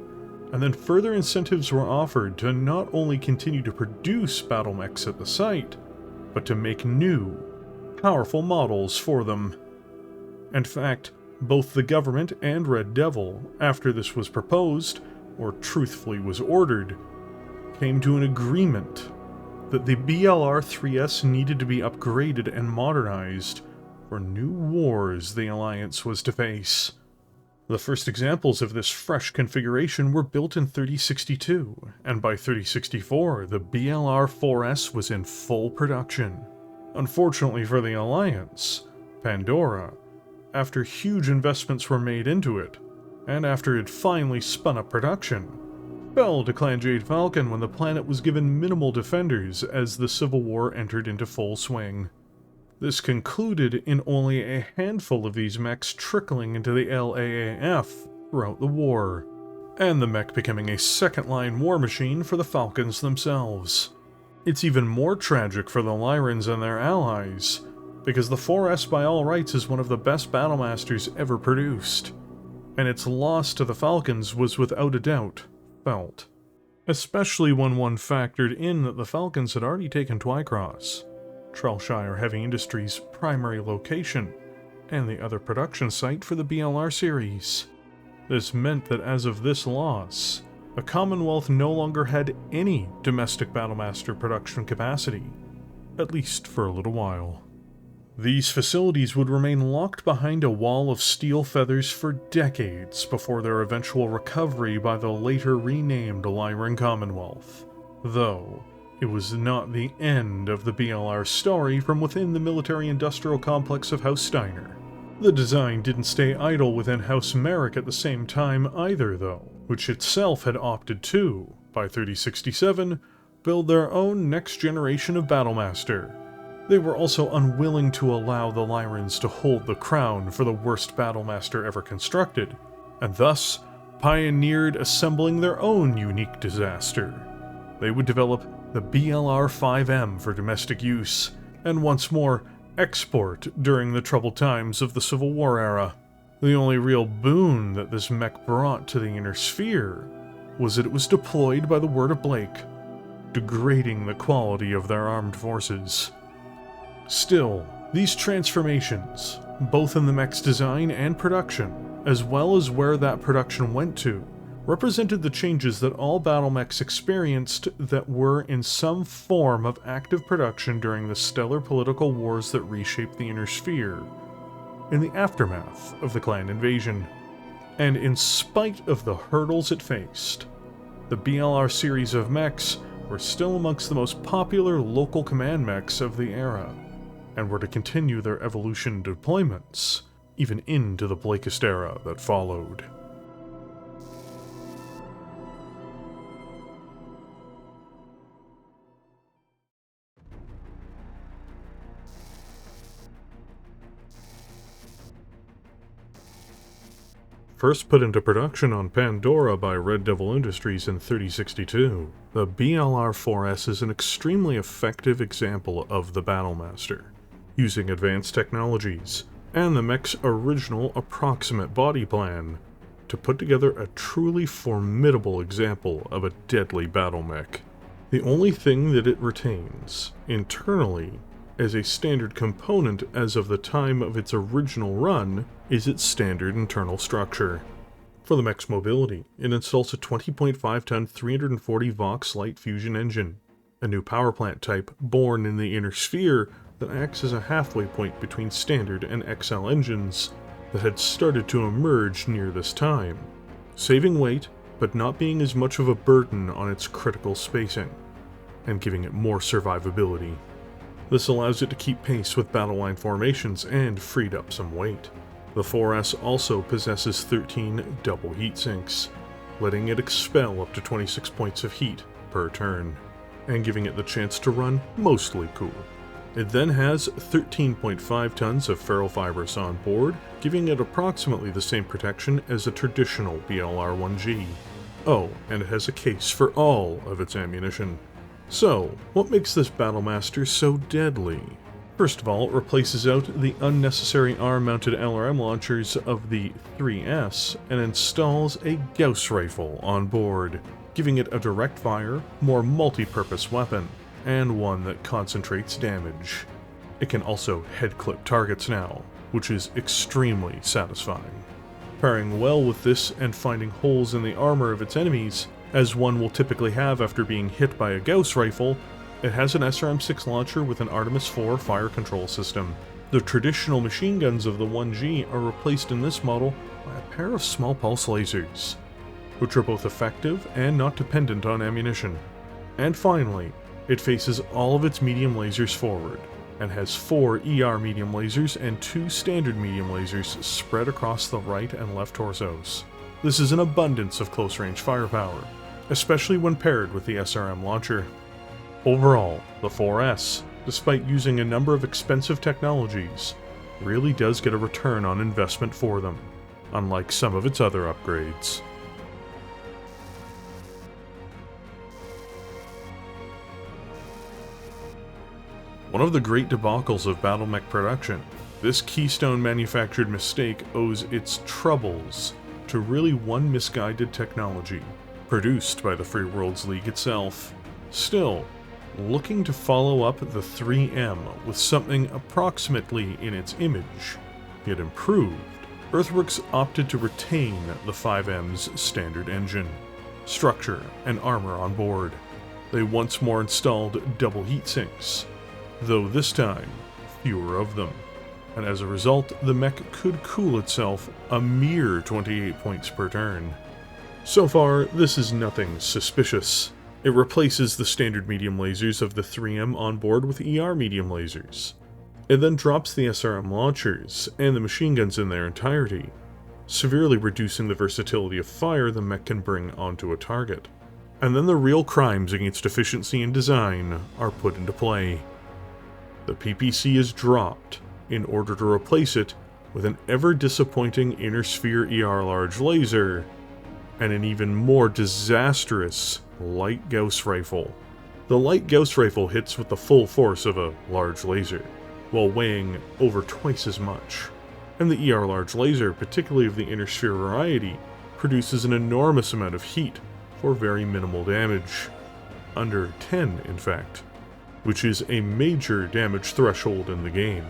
and then further incentives were offered to not only continue to produce battle mechs at the site, but to make new, powerful models for them. In fact, both the government and Red Devil, after this was proposed, or truthfully was ordered, came to an agreement that the BLR 3S needed to be upgraded and modernized for new wars the Alliance was to face. The first examples of this fresh configuration were built in 3062, and by 3064 the BLR 4S was in full production. Unfortunately for the Alliance, Pandora, after huge investments were made into it, and after it finally spun up production, fell to Clan Jade Falcon when the planet was given minimal defenders as the Civil War entered into full swing. This concluded in only a handful of these mechs trickling into the LAAF throughout the war, and the mech becoming a second-line war machine for the Falcons themselves. It's even more tragic for the Lyrans and their allies, because the 4S by all rights is one of the best Battlemasters ever produced, and its loss to the Falcons was without a doubt felt, especially when one factored in that the Falcons had already taken Twycross, Trellshire Heavy Industries' primary location, and the other production site for the BLR series. This meant that as of this loss, the Commonwealth no longer had any domestic Battlemaster production capacity, at least for a little while. These facilities would remain locked behind a wall of steel feathers for decades before their eventual recovery by the later renamed Lyran Commonwealth. Though, it was not the end of the BLR story from within the military-industrial complex of House Steiner. The design didn't stay idle within House Marik at the same time either, though, which itself had opted to, by 3067, build their own next generation of Battlemaster. They were also unwilling to allow the Lyrans to hold the crown for the worst Battlemaster ever constructed, and thus pioneered assembling their own unique disaster. They would develop the BLR-5M for domestic use, and once more export during the troubled times of the Civil War era. The only real boon that this mech brought to the Inner Sphere was that it was deployed by the word of Blake, degrading the quality of their armed forces. Still, these transformations, both in the mech's design and production, as well as where that production went to, represented the changes that all battle mechs experienced that were in some form of active production during the stellar political wars that reshaped the Inner Sphere, in the aftermath of the Clan invasion. And in spite of the hurdles it faced, the BLR series of mechs were still amongst the most popular local command mechs of the era, and were to continue their evolution deployments, even into the Blakest era that followed. First put into production on Pandora by Red Devil Industries in 3062, the BLR-4S is an extremely effective example of the Battlemaster, using advanced technologies and the mech's original approximate body plan to put together a truly formidable example of a deadly battle mech. The only thing that it retains, internally, as a standard component as of the time of its original run, is its standard internal structure. For the mech's mobility, it installs a 20.5-ton 340 Vox light fusion engine, a new power plant type born in the Inner Sphere that acts as a halfway point between standard and XL engines that had started to emerge near this time, saving weight but not being as much of a burden on its critical spacing, and giving it more survivability. This allows it to keep pace with battle line formations and freed up some weight. The 4S also possesses 13 double heat sinks, letting it expel up to 26 points of heat per turn, and giving it the chance to run mostly cool. It then has 13.5 tons of ferro fibers on board, giving it approximately the same protection as a traditional BLR-1G. Oh, and it has a case for all of its ammunition. So, what makes this Battlemaster so deadly? First of all, it replaces out the unnecessary arm-mounted LRM launchers of the 3S and installs a Gauss rifle on board, giving it a direct fire, more multi-purpose weapon, and one that concentrates damage. It can also head-clip targets now, which is extremely satisfying. Pairing well with this and finding holes in the armor of its enemies, as one will typically have after being hit by a Gauss rifle, it has an SRM-6 launcher with an Artemis IV fire control system. The traditional machine guns of the 1G are replaced in this model by a pair of small pulse lasers, which are both effective and not dependent on ammunition. And finally, it faces all of its medium lasers forward, and has 4 ER medium lasers and 2 standard medium lasers spread across the right and left torsos. This is an abundance of close-range firepower, especially when paired with the SRM launcher. Overall, the 4S, despite using a number of expensive technologies, really does get a return on investment for them, unlike some of its other upgrades. One of the great debacles of battle mech production, this Keystone manufactured mistake owes its troubles to really one misguided technology, produced by the Free Worlds League itself. Still, Looking to follow up the 3M with something approximately in its image, yet improved, Earthworks opted to retain the 5M's standard engine, structure, and armor on board. They once more installed double heat sinks, though this time fewer of them, and as a result the mech could cool itself a mere 28 points per turn. So far, this is nothing suspicious. It replaces the standard medium lasers of the 3M on board with ER medium lasers. It then drops the SRM launchers and the machine guns in their entirety, severely reducing the versatility of fire the mech can bring onto a target. And then the real crimes against efficiency and design are put into play. The PPC is dropped in order to replace it with an ever-disappointing inner sphere ER large laser and an even more disastrous light Gauss rifle. The light Gauss rifle hits with the full force of a large laser, while weighing over twice as much. And the ER large laser, particularly of the inner sphere variety, produces an enormous amount of heat for very minimal damage. Under 10, in fact, which is a major damage threshold in the game.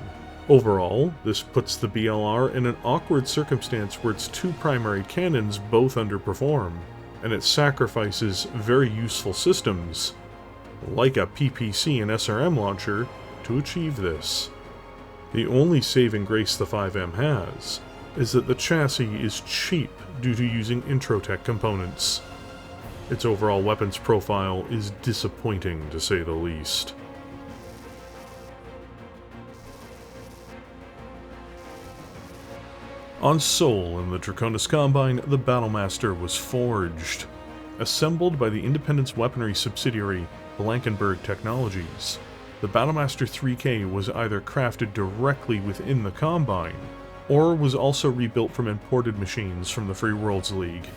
Overall, this puts the BLR in an awkward circumstance where its two primary cannons both underperform, and it sacrifices very useful systems, like a PPC and SRM launcher, to achieve this. The only saving grace the 5M has is that the chassis is cheap due to using Introtech components. Its overall weapons profile is disappointing to say the least. On Sol in the Draconis Combine, the Battlemaster was forged. Assembled by the Independence Weaponry subsidiary Blankenberg Technologies, the Battlemaster 3K was either crafted directly within the Combine, or was also rebuilt from imported machines from the Free Worlds League.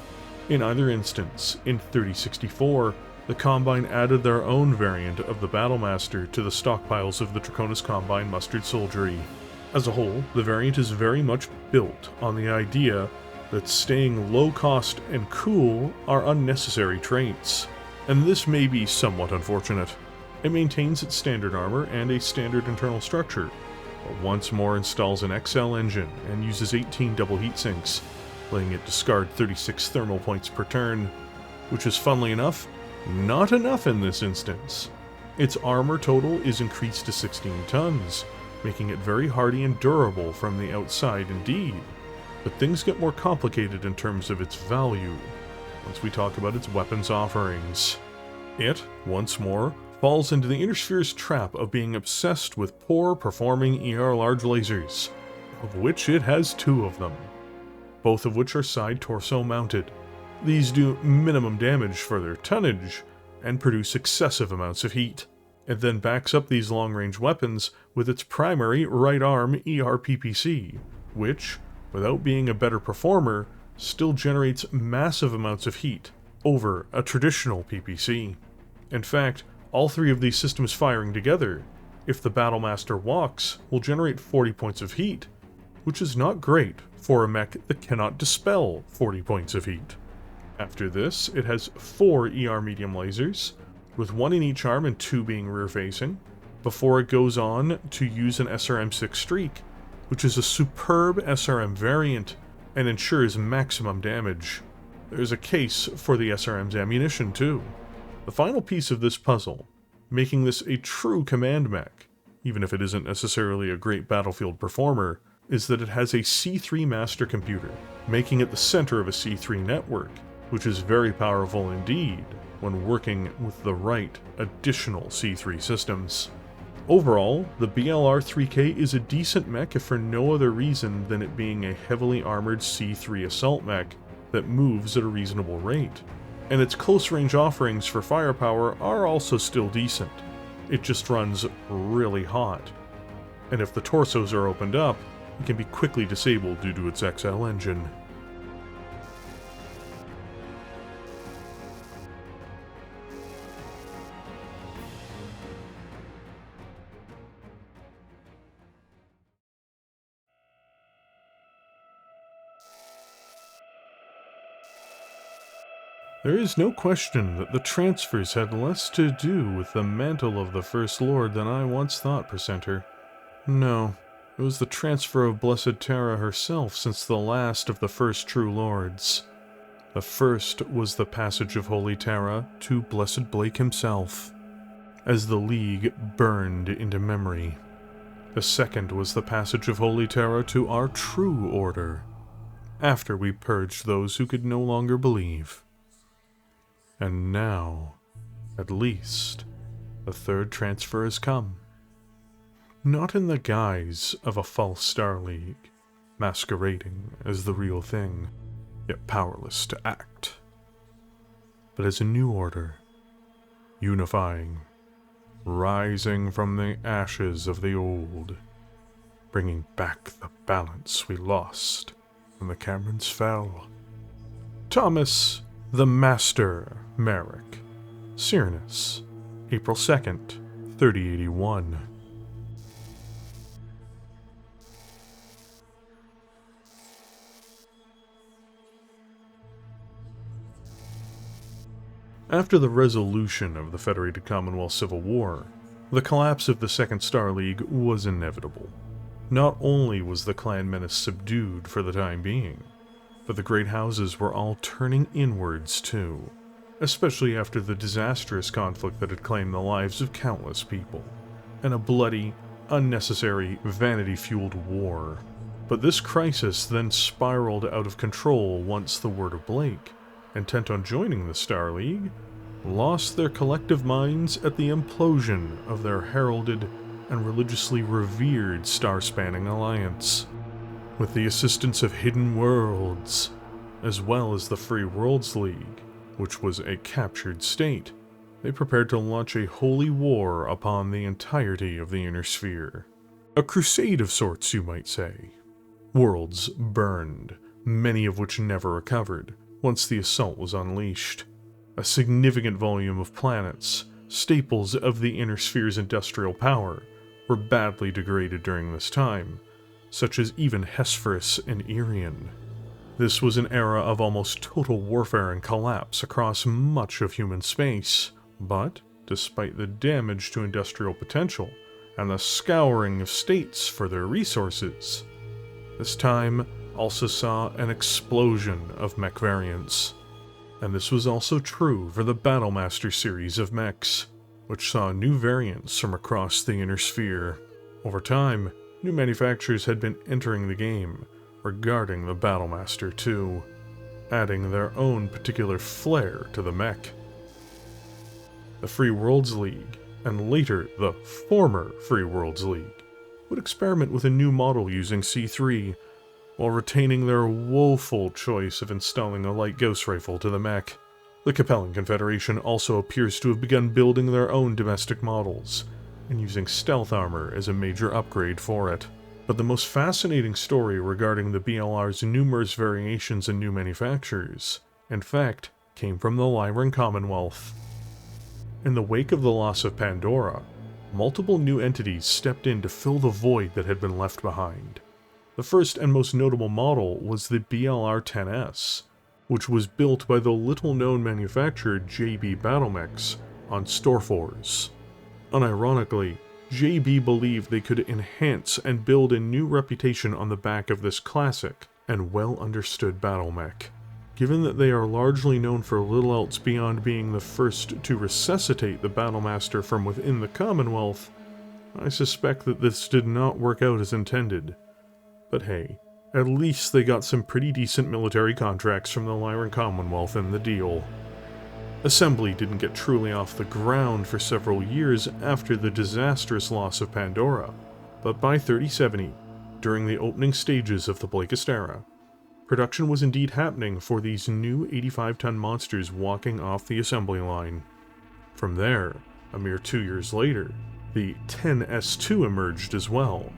In either instance, in 3064, the Combine added their own variant of the Battlemaster to the stockpiles of the Draconis Combine mustered soldiery. As a whole, the variant is very much built on the idea that staying low cost and cool are unnecessary traits, and this may be somewhat unfortunate. It maintains its standard armor and a standard internal structure, but once more installs an XL engine and uses 18 double heat sinks, letting it discard 36 thermal points per turn, which is, funnily enough, not enough in this instance. Its armor total is increased to 16 tons, making it very hardy and durable from the outside indeed, but things get more complicated in terms of its value once we talk about its weapons offerings. It, once more, falls into the Inner Sphere's trap of being obsessed with poor performing ER large lasers, of which it has 2 of them, both of which are side torso mounted. These do minimum damage for their tonnage and produce excessive amounts of heat. It then backs up these long-range weapons with its primary right arm ER PPC, which, without being a better performer, still generates massive amounts of heat over a traditional PPC. In fact, all 3 of these systems firing together, if the Battlemaster walks, will generate 40 points of heat, which is not great for a mech that cannot dispel 40 points of heat. After this, it has 4 ER medium lasers, with 1 in each arm and 2 being rear-facing, before it goes on to use an SRM-6 Streak, which is a superb SRM variant and ensures maximum damage. There's a case for the SRM's ammunition too. The final piece of this puzzle, making this a true command mech, even if it isn't necessarily a great battlefield performer, is that it has a C3 master computer, making it the center of a C3 network, which is very powerful indeed when working with the right additional C3 systems. Overall, the BLR-3K is a decent mech if for no other reason than it being a heavily armored C3 assault mech that moves at a reasonable rate, and its close-range offerings for firepower are also still decent. It just runs really hot, and if the torsos are opened up, it can be quickly disabled due to its XL engine. There is no question that the transfers had less to do with the mantle of the First Lord than I once thought, Presenter. No, it was the transfer of Blessed Terra herself since the last of the first true lords. The first was the passage of Holy Terra to Blessed Blake himself, as the League burned into memory. The second was the passage of Holy Terra to our true order, after we purged those who could no longer believe. And now, at least, the third transfer has come. Not in the guise of a false Star League, masquerading as the real thing, yet powerless to act, but as a new order, unifying, rising from the ashes of the old, bringing back the balance we lost when the Camerons fell. Thomas the Master Marik, Cyrnus, April 2nd, 3081. After the resolution of the Federated Commonwealth Civil War, the collapse of the Second Star League was inevitable. Not only was the clan menace subdued for the time being, but the great houses were all turning inwards too, especially after the disastrous conflict that had claimed the lives of countless people, and a bloody, unnecessary, vanity-fueled war. But this crisis then spiraled out of control once the word of Blake, intent on joining the Star League, lost their collective minds at the implosion of their heralded and religiously revered star-spanning alliance. With the assistance of Hidden Worlds, as well as the Free Worlds League, which was a captured state, they prepared to launch a holy war upon the entirety of the Inner Sphere. A crusade of sorts, you might say. Worlds burned, many of which never recovered, once the assault was unleashed. A significant volume of planets, staples of the Inner Sphere's industrial power, were badly degraded during this time, such as even Hesperus and Irion. This was an era of almost total warfare and collapse across much of human space, but, despite the damage to industrial potential and the scouring of states for their resources, this time also saw an explosion of mech variants. And this was also true for the Battlemaster series of mechs, which saw new variants from across the Inner Sphere. Over time, new manufacturers had been entering the game regarding the Battlemaster too, adding their own particular flair to the mech. The Free Worlds League, and later the former Free Worlds League, would experiment with a new model using C3, while retaining their woeful choice of installing a light ghost rifle to the mech. The Capellan Confederation also appears to have begun building their own domestic models, and using stealth armor as a major upgrade for it. But the most fascinating story regarding the BLR's numerous variations and new manufacturers, in fact, came from the Lyran Commonwealth. In the wake of the loss of Pandora, multiple new entities stepped in to fill the void that had been left behind. The first and most notable model was the BLR-10S, which was built by the little-known manufacturer JB Battlemechs on Storefors. Unironically, JB believed they could enhance and build a new reputation on the back of this classic and well-understood battlemech. Given that they are largely known for little else beyond being the first to resuscitate the Battlemaster from within the Commonwealth, I suspect that this did not work out as intended. But hey, at least they got some pretty decent military contracts from the Lyran Commonwealth in the deal. Assembly didn't get truly off the ground for several years after the disastrous loss of Pandora, but by 3070, during the opening stages of the Blakist era, production was indeed happening for these new 85-ton monsters walking off the assembly line. From there, a mere 2 years later, the 10S2 emerged as well,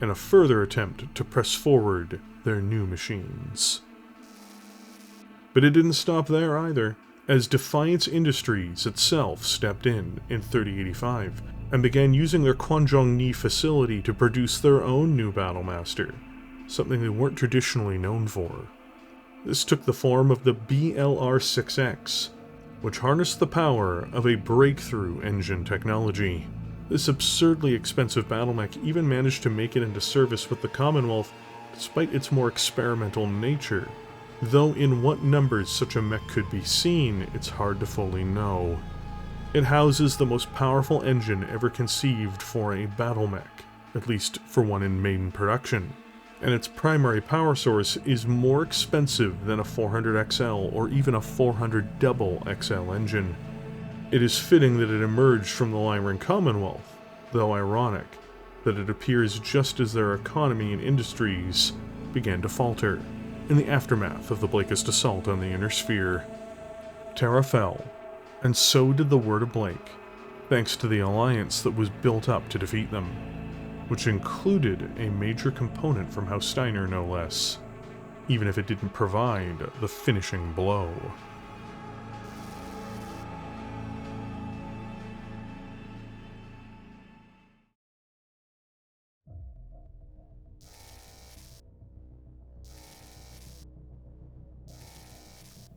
in a further attempt to press forward their new machines. But it didn't stop there either, as Defiance Industries itself stepped in 3085 and began using their Kwanjongni facility to produce their own new Battlemaster, something they weren't traditionally known for. This took the form of the BLR-6X, which harnessed the power of a breakthrough engine technology. This absurdly expensive battlemech even managed to make it into service with the Commonwealth despite its more experimental nature. Though in what numbers such a mech could be seen, it's hard to fully know. It houses the most powerful engine ever conceived for a battlemech, at least for one in main production, and its primary power source is more expensive than a 400XL or even a 400 double XL engine. It is fitting that it emerged from the Lyran Commonwealth, though ironic that it appears just as their economy and industries began to falter in the aftermath of the Blakist assault on the Inner Sphere. Terra fell, and so did the Word of Blake, thanks to the alliance that was built up to defeat them, which included a major component from House Steiner no less, even if it didn't provide the finishing blow.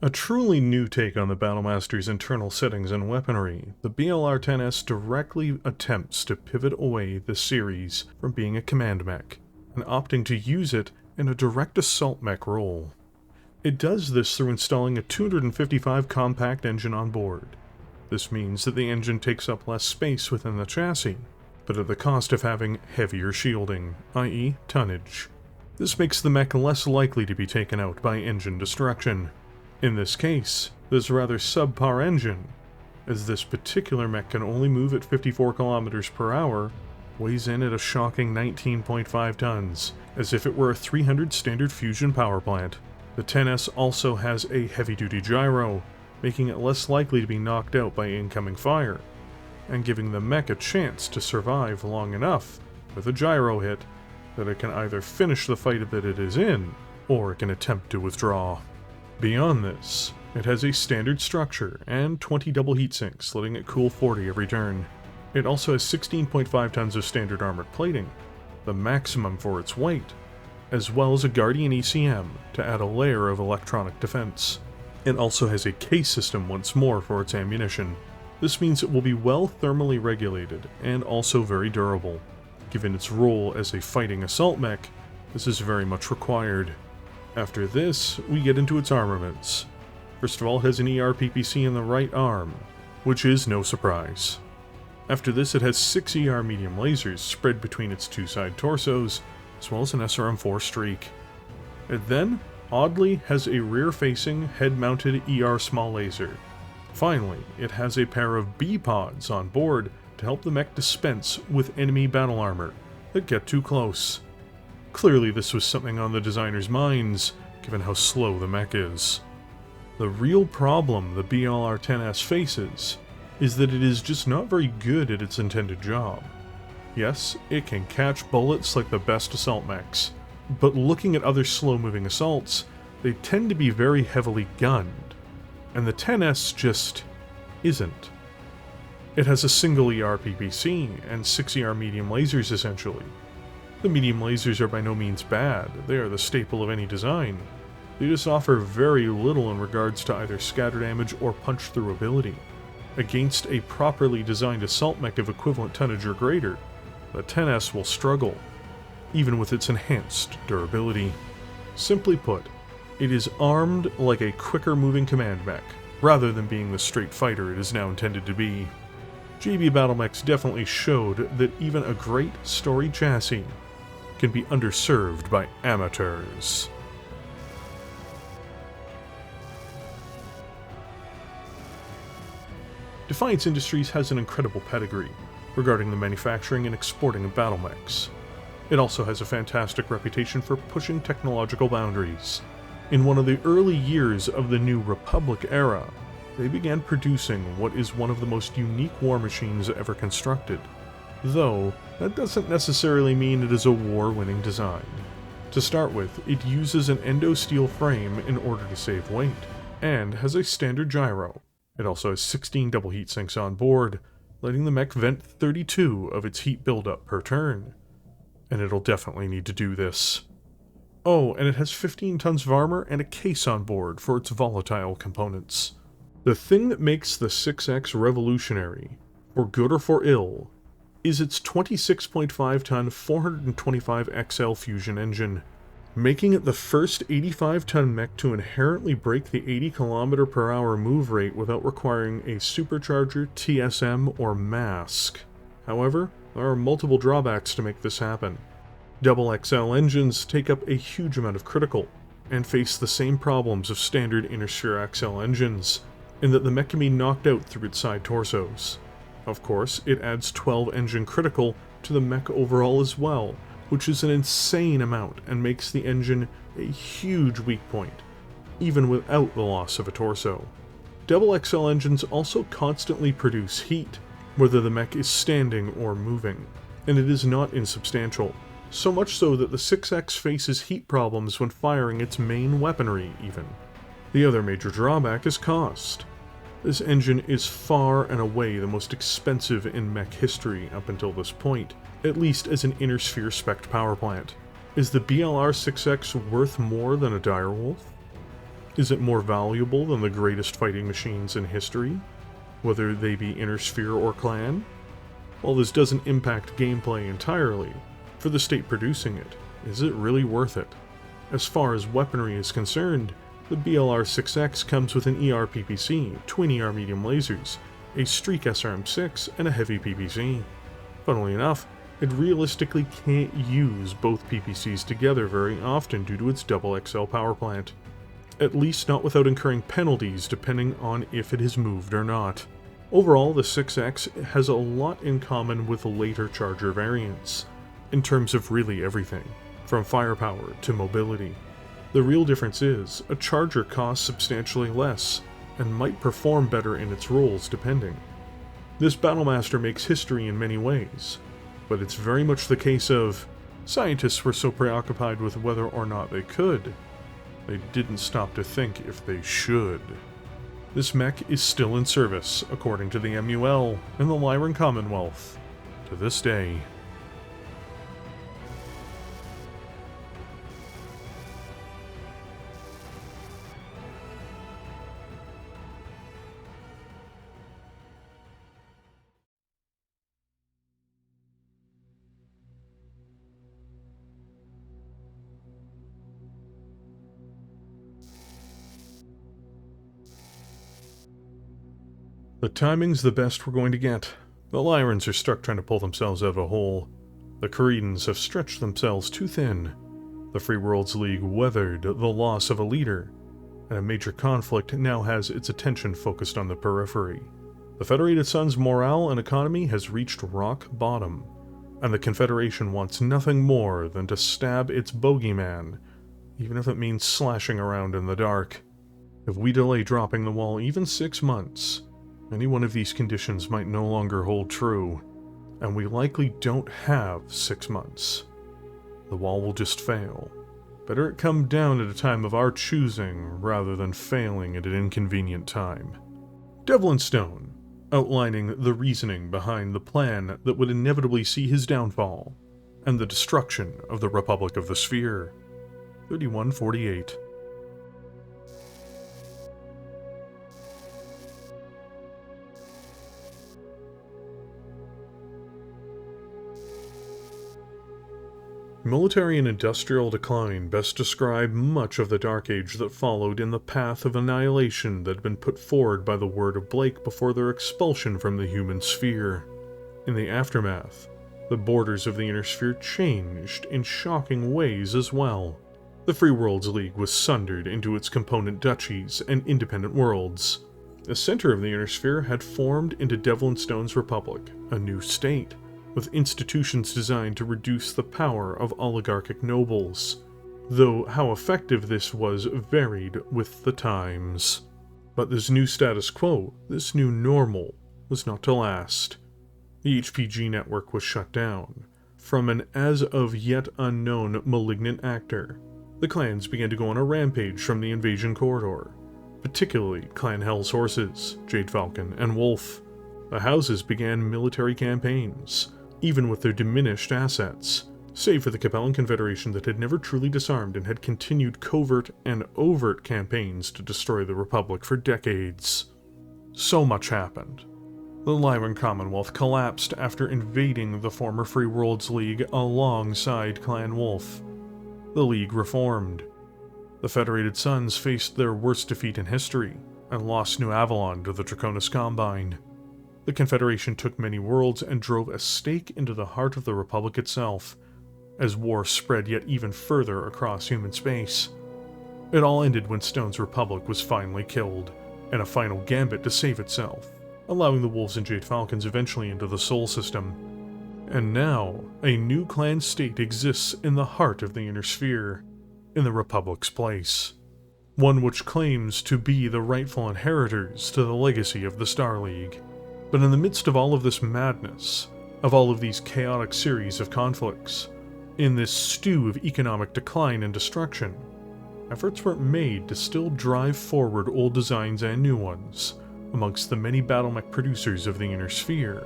A truly new take on the Battlemaster's internal settings and weaponry, the BLR-10S directly attempts to pivot away the series from being a command mech, and opting to use it in a direct assault mech role. It does this through installing a 255 compact engine on board. This means that the engine takes up less space within the chassis, but at the cost of having heavier shielding, i.e. tonnage. This makes the mech less likely to be taken out by engine destruction. In this case, this rather subpar engine, as this particular mech can only move at 54 km per hour, weighs in at a shocking 19.5 tons, as if it were a 300 standard fusion power plant. The 10S also has a heavy-duty gyro, making it less likely to be knocked out by incoming fire, and giving the mech a chance to survive long enough with a gyro hit that it can either finish the fight that it is in, or it can attempt to withdraw. Beyond this, it has a standard structure and 20 double heatsinks, letting it cool 40 every turn. It also has 16.5 tons of standard armored plating, the maximum for its weight, as well as a Guardian ECM to add a layer of electronic defense. It also has a case system once more for its ammunition. This means it will be well thermally regulated and also very durable. Given its role as a fighting assault mech, this is very much required. After this, we get into its armaments. First of all, it has an ER-PPC in the right arm, which is no surprise. After this, it has 6 ER medium lasers spread between its two side torsos, as well as an SRM-4 streak. It then, oddly, has a rear-facing, head-mounted ER small laser. Finally, it has a pair of B-pods on board to help the mech dispense with enemy battle armor that get too close. Clearly this was something on the designer's minds, given how slow the mech is. The real problem the BLR-10S faces is that it is just not very good at its intended job. Yes, it can catch bullets like the best assault mechs, but looking at other slow-moving assaults, they tend to be very heavily gunned, and the 10S just isn't. It has a single ER PPC and 6 ER medium lasers essentially. The medium lasers are by no means bad, they are the staple of any design. They just offer very little in regards to either scatter damage or punch-through ability. Against a properly designed assault mech of equivalent tonnage or greater, the 10S will struggle, even with its enhanced durability. Simply put, it is armed like a quicker-moving command mech, rather than being the straight fighter it is now intended to be. GB Battlemechs definitely showed that even a great story chassis can be underserved by amateurs. Defiance Industries has an incredible pedigree regarding the manufacturing and exporting of battlemechs. It also has a fantastic reputation for pushing technological boundaries. In one of the early years of the New Republic era, they began producing what is one of the most unique war machines ever constructed. Though, that doesn't necessarily mean it is a war-winning design. To start with, it uses an endo-steel frame in order to save weight, and has a standard gyro. It also has 16 double heat sinks on board, letting the mech vent 32 of its heat buildup per turn. And it'll definitely need to do this. Oh, and it has 15 tons of armor and a case on board for its volatile components. The thing that makes the 6X revolutionary, for good or for ill, is its 26.5-ton 425XL fusion engine, making it the first 85-ton mech to inherently break the 80 km/h move rate without requiring a supercharger, TSM, or mask. However, there are multiple drawbacks to make this happen. Double XL engines take up a huge amount of critical, and face the same problems of standard Inner Sphere XL engines, in that the mech can be knocked out through its side torsos. Of course, it adds 12 engine critical to the mech overall as well, which is an insane amount and makes the engine a huge weak point, even without the loss of a torso. Double XL engines also constantly produce heat, whether the mech is standing or moving, and it is not insubstantial, so much so that the 6X faces heat problems when firing its main weaponry even. The other major drawback is cost. This engine is far and away the most expensive in mech history up until this point, at least as an Inner Sphere spec'd power plant. Is the BLR-6X worth more than a direwolf? Is it more valuable than the greatest fighting machines in history, whether they be Inner Sphere or Clan? While this doesn't impact gameplay entirely, for the state producing it, is it really worth it? As far as weaponry is concerned, the BLR-6X comes with an ER PPC, twin ER medium lasers, a Streak SRM-6, and a heavy PPC. Funnily enough, it realistically can't use both PPCs together very often due to its double XL power plant. At least not without incurring penalties depending on if it is moved or not. Overall, the 6X has a lot in common with later Charger variants, in terms of really everything, from firepower to mobility. The real difference is, a Charger costs substantially less, and might perform better in its roles depending. This Battlemaster makes history in many ways, but it's very much the case of, scientists were so preoccupied with whether or not they could, they didn't stop to think if they should. This mech is still in service, according to the MUL and the Lyran Commonwealth, to this day. The timing's the best we're going to get. The Lyrans are stuck trying to pull themselves out of a hole. The Kuritans have stretched themselves too thin. The Free Worlds League weathered the loss of a leader, and a major conflict now has its attention focused on the periphery. The Federated Sun's morale and economy has reached rock bottom, and the Confederation wants nothing more than to stab its bogeyman, even if it means slashing around in the dark. If we delay dropping the wall even 6 months, any one of these conditions might no longer hold true, and we likely don't have 6 months. The wall will just fail. Better it come down at a time of our choosing, rather than failing at an inconvenient time. Devlin Stone, outlining the reasoning behind the plan that would inevitably see his downfall, and the destruction of the Republic of the Sphere. 3148. Military and industrial decline best describe much of the Dark Age that followed in the path of annihilation that had been put forward by the word of Blake before their expulsion from the human sphere. In the aftermath, the borders of the Inner Sphere changed in shocking ways as well. The Free Worlds League was sundered into its component duchies and independent worlds. The center of the Inner Sphere had formed into Devlin Stone's Republic, a new state, with institutions designed to reduce the power of oligarchic nobles, though how effective this was varied with the times. But this new status quo, this new normal, was not to last. The HPG network was shut down. From an as-of-yet unknown malignant actor, the clans began to go on a rampage from the invasion corridor, particularly Clan Hell's horses, Jade, Falcon, and Wolf. The houses began military campaigns. Even with their diminished assets, save for the Capellan Confederation that had never truly disarmed and had continued covert and overt campaigns to destroy the Republic for decades. So much happened. The Lyran Commonwealth collapsed after invading the former Free Worlds League alongside Clan Wolf. The League reformed. The Federated Sons faced their worst defeat in history, and lost New Avalon to the Draconis Combine. The Confederation took many worlds and drove a stake into the heart of the Republic itself, as war spread yet even further across human space. It all ended when Stone's Republic was finally killed, in a final gambit to save itself, allowing the Wolves and Jade Falcons eventually into the Sol System. And now, a new clan state exists in the heart of the Inner Sphere, in the Republic's place. One which claims to be the rightful inheritors to the legacy of the Star League. But in the midst of all of this madness, of all of these chaotic series of conflicts, in this stew of economic decline and destruction, efforts were made to still drive forward old designs and new ones, amongst the many Battlemech producers of the Inner Sphere,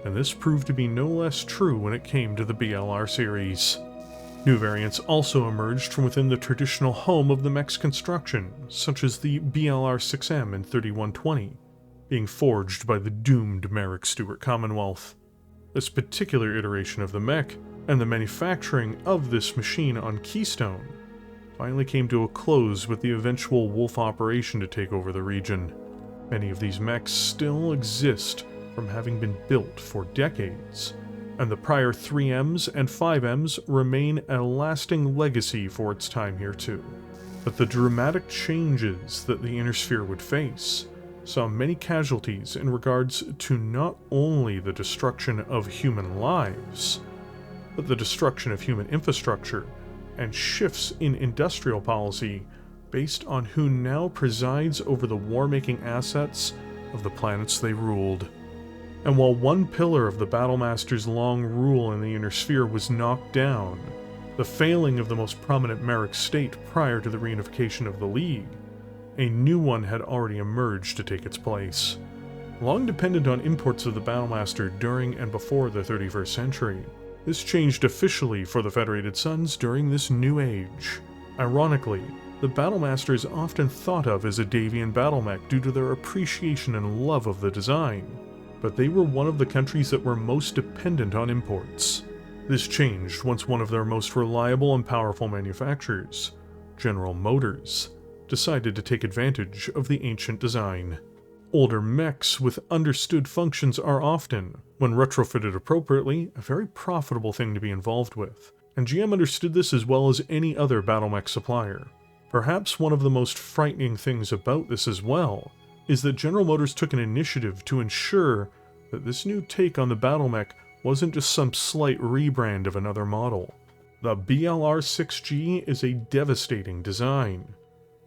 and this proved to be no less true when it came to the BLR series. New variants also emerged from within the traditional home of the Mech's construction, such as the BLR-6M and 3120, being forged by the doomed Marik Stewart Commonwealth. This particular iteration of the Mech, and the manufacturing of this machine on Keystone, finally came to a close with the eventual Wolf operation to take over the region. Many of these mechs still exist from having been built for decades, and the prior 3Ms and 5Ms remain a lasting legacy for its time here too. But the dramatic changes that the Inner Sphere would face saw many casualties in regards to not only the destruction of human lives, but the destruction of human infrastructure and shifts in industrial policy based on who now presides over the war-making assets of the planets they ruled. And while one pillar of the Battlemaster's long rule in the Inner Sphere was knocked down, the failing of the most prominent Marik state prior to the reunification of the League, a new one had already emerged to take its place. Long dependent on imports of the Battlemaster during and before the 31st century, this changed officially for the Federated Sons during this new age. Ironically, the Battlemaster is often thought of as a Davion battlemech due to their appreciation and love of the design, but they were one of the countries that were most dependent on imports. This changed once one of their most reliable and powerful manufacturers, General Motors, decided to take advantage of the ancient design. Older mechs with understood functions are often, when retrofitted appropriately, a very profitable thing to be involved with, and GM understood this as well as any other battlemech supplier. Perhaps one of the most frightening things about this as well is that General Motors took an initiative to ensure that this new take on the battlemech wasn't just some slight rebrand of another model. The BLR-6G is a devastating design,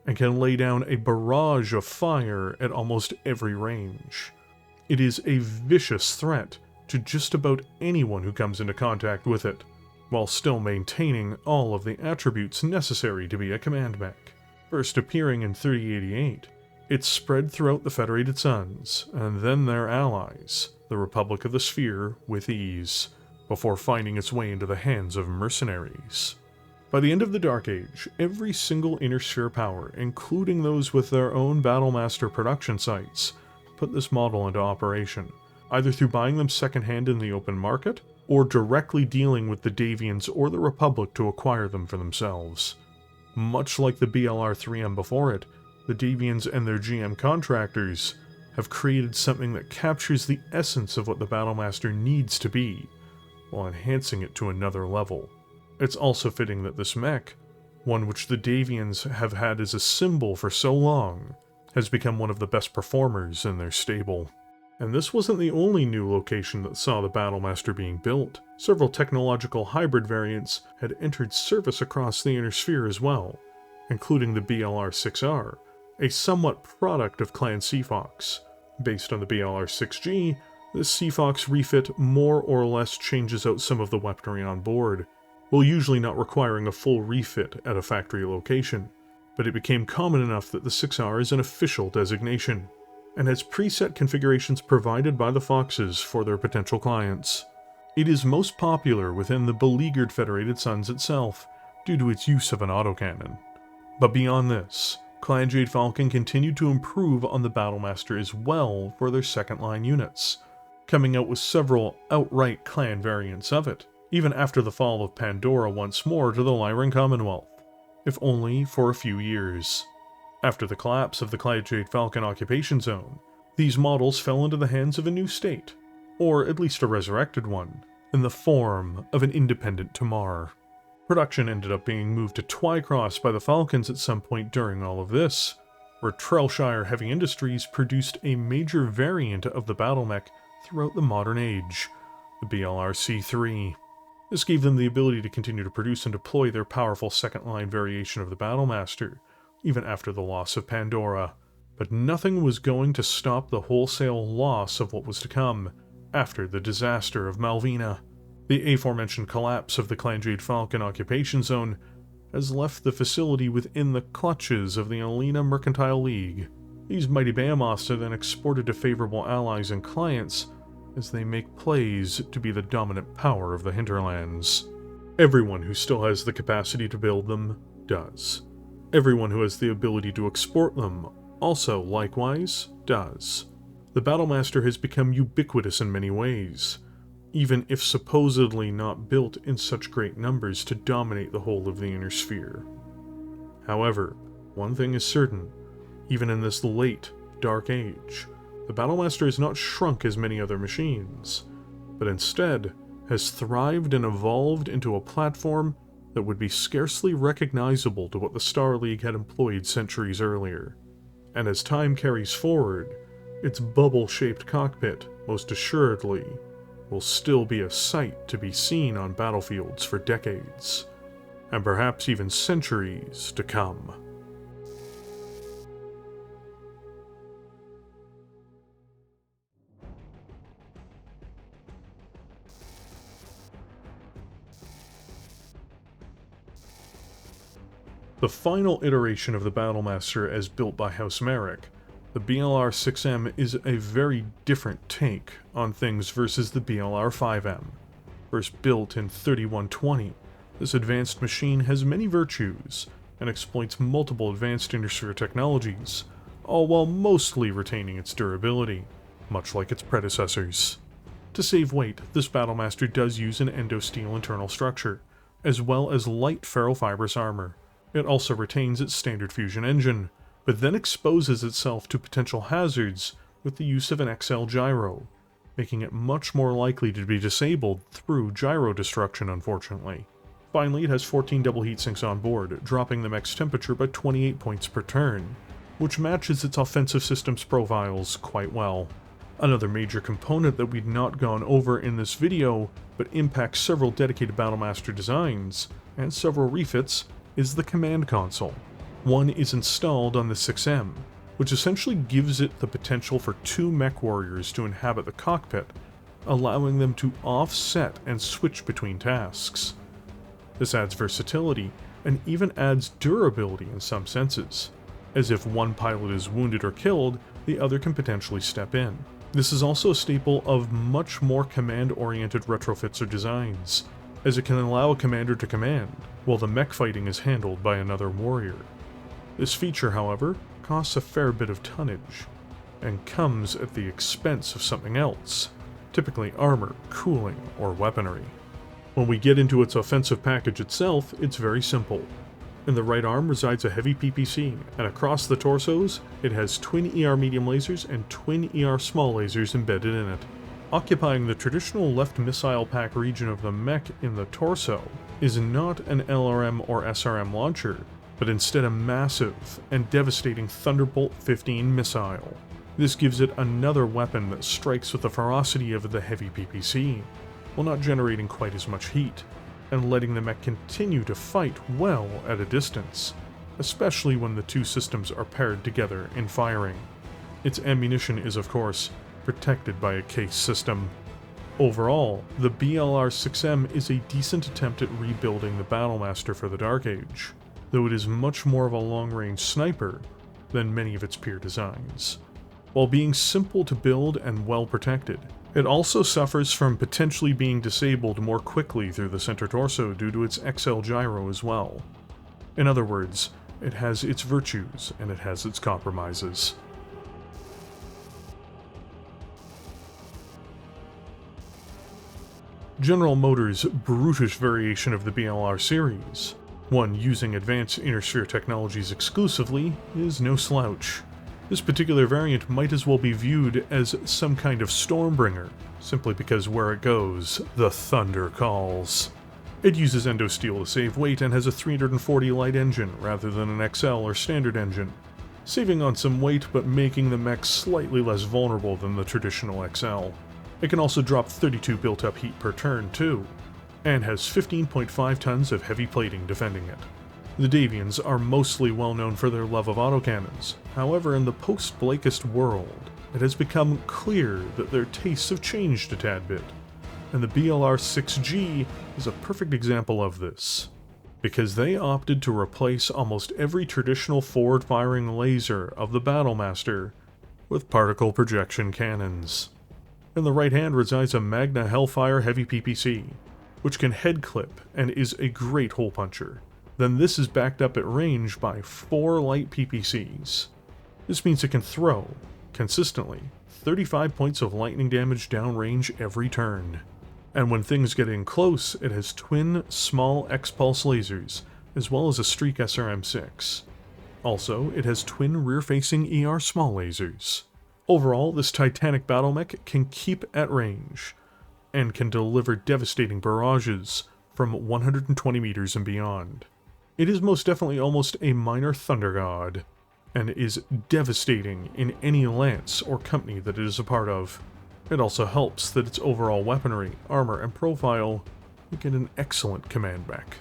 and can lay down a barrage of fire at almost every range. It is a vicious threat to just about anyone who comes into contact with it, while still maintaining all of the attributes necessary to be a command mech. First appearing in 3088, it spread throughout the Federated Sons, and then their allies, the Republic of the Sphere, with ease, before finding its way into the hands of mercenaries. By the end of the Dark Age, every single Inner Sphere power, including those with their own Battlemaster production sites, put this model into operation, either through buying them secondhand in the open market, or directly dealing with the Davions or the Republic to acquire them for themselves. Much like the BLR-3M before it, the Davions and their GM contractors have created something that captures the essence of what the Battlemaster needs to be, while enhancing it to another level. It's also fitting that this mech, one which the Davions have had as a symbol for so long, has become one of the best performers in their stable. And this wasn't the only new location that saw the Battlemaster being built. Several technological hybrid variants had entered service across the Inner Sphere as well, including the BLR-6R, a somewhat product of Clan Seafox. Based on the BLR-6G, this Seafox refit more or less changes out some of the weaponry on board, while usually not requiring a full refit at a factory location, but it became common enough that the 6R is an official designation, and has preset configurations provided by the Foxes for their potential clients. It is most popular within the beleaguered Federated Suns itself, due to its use of an autocannon. But beyond this, Clan Jade Falcon continued to improve on the Battlemaster as well for their second-line units, coming out with several outright clan variants of it, even after the fall of Pandora once more to the Lyran Commonwealth, if only for a few years. After the collapse of the Clan Jade Falcon occupation zone, these models fell into the hands of a new state, or at least a resurrected one, in the form of an independent Tamar. Production ended up being moved to Twycross by the Falcons at some point during all of this, where Trellshire Heavy Industries produced a major variant of the Battlemech throughout the modern age, the BLR-C3. This gave them the ability to continue to produce and deploy their powerful second-line variation of the Battlemaster, even after the loss of Pandora. But nothing was going to stop the wholesale loss of what was to come after the disaster of Malvina. The aforementioned collapse of the Clan Jade Falcon occupation zone has left the facility within the clutches of the Alina Mercantile League. These mighty behemoths are then exported to favorable allies and clients as they make plays to be the dominant power of the hinterlands. Everyone who still has the capacity to build them does. Everyone who has the ability to export them also, likewise, does. The Battlemaster has become ubiquitous in many ways, even if supposedly not built in such great numbers to dominate the whole of the Inner Sphere. However, one thing is certain, even in this late, dark age, the Battlemaster has not shrunk as many other machines, but instead has thrived and evolved into a platform that would be scarcely recognizable to what the Star League had employed centuries earlier. And as time carries forward, its bubble-shaped cockpit, most assuredly, will still be a sight to be seen on battlefields for decades, and perhaps even centuries to come. The final iteration of the Battlemaster as built by House Marik, the BLR-6M, is a very different take on things versus the BLR-5M. First built in 3120, this advanced machine has many virtues and exploits multiple advanced Inner technologies, all while mostly retaining its durability, much like its predecessors. To save weight, this Battlemaster does use an endosteel internal structure, as well as light ferrofibrous armor. It also retains its standard fusion engine, but then exposes itself to potential hazards with the use of an XL gyro, making it much more likely to be disabled through gyro destruction, unfortunately. Finally, it has 14 double heatsinks on board, dropping the mech's temperature by 28 points per turn, which matches its offensive systems profiles quite well. Another major component that we'd not gone over in this video, but impacts several dedicated Battlemaster designs, and several refits, is the command console. One is installed on the 6M, which essentially gives it the potential for two Mechwarriors to inhabit the cockpit, allowing them to offset and switch between tasks. This adds versatility, and even adds durability in some senses, as if one pilot is wounded or killed, the other can potentially step in. This is also a staple of much more command-oriented retrofits or designs, as it can allow a commander to command, while the mech fighting is handled by another warrior. This feature, however, costs a fair bit of tonnage, and comes at the expense of something else, typically armor, cooling, or weaponry. When we get into its offensive package itself, it's very simple. In the right arm resides a heavy PPC, and across the torsos, it has twin ER medium lasers and twin ER small lasers embedded in it. Occupying the traditional left missile pack region of the mech in the torso is not an LRM or SRM launcher, but instead a massive and devastating Thunderbolt 15 missile. This gives it another weapon that strikes with the ferocity of the heavy PPC, while not generating quite as much heat, and letting the mech continue to fight well at a distance, especially when the two systems are paired together in firing. Its ammunition is, of course, protected by a case system. Overall, the BLR-6M is a decent attempt at rebuilding the Battlemaster for the Dark Age, though it is much more of a long-range sniper than many of its peer designs. While being simple to build and well protected, It also suffers from potentially being disabled more quickly through the center torso due to its XL gyro as well. In other words, it has its virtues and it has its compromises. General Motors' brutish variation of the BLR series, one using advanced inner sphere technologies exclusively, is no slouch. This particular variant might as well be viewed as some kind of Stormbringer, simply because where it goes, the thunder calls. It uses endosteel to save weight and has a 340 light engine rather than an XL or standard engine, saving on some weight but making the mech slightly less vulnerable than the traditional XL. It can also drop 32 built-up heat per turn too, and has 15.5 tons of heavy plating defending it. The Davions are mostly well known for their love of autocannons. However, in the post-Blakist world, it has become clear that their tastes have changed a tad bit, and the BLR-6G is a perfect example of this, because they opted to replace almost every traditional forward-firing laser of the Battlemaster with particle projection cannons. In the right hand resides a Magna Hellfire Heavy PPC, which can head clip and is a great hole puncher. Then this is backed up at range by 4 light PPCs. This means it can throw, consistently, 35 points of lightning damage downrange every turn. And when things get in close, it has twin small X-Pulse lasers, as well as a Streak SRM-6. Also, it has twin rear-facing ER small lasers. Overall, this titanic battle mech can keep at range, and can deliver devastating barrages from 120 meters and beyond. It is most definitely almost a minor thunder god, and is devastating in any lance or company that it is a part of. It also helps that its overall weaponry, armor, and profile make it an excellent command mech.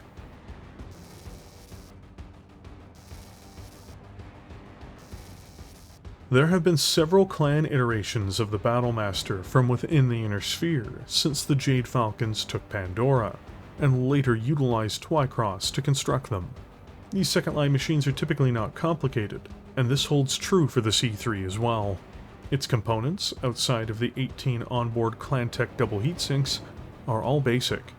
There have been several clan iterations of the Battlemaster from within the Inner Sphere since the Jade Falcons took Pandora, and later utilized Twycross to construct them. These second-line machines are typically not complicated, and this holds true for the C3 as well. Its components, outside of the 18 onboard Clantech double heatsinks, are all basic.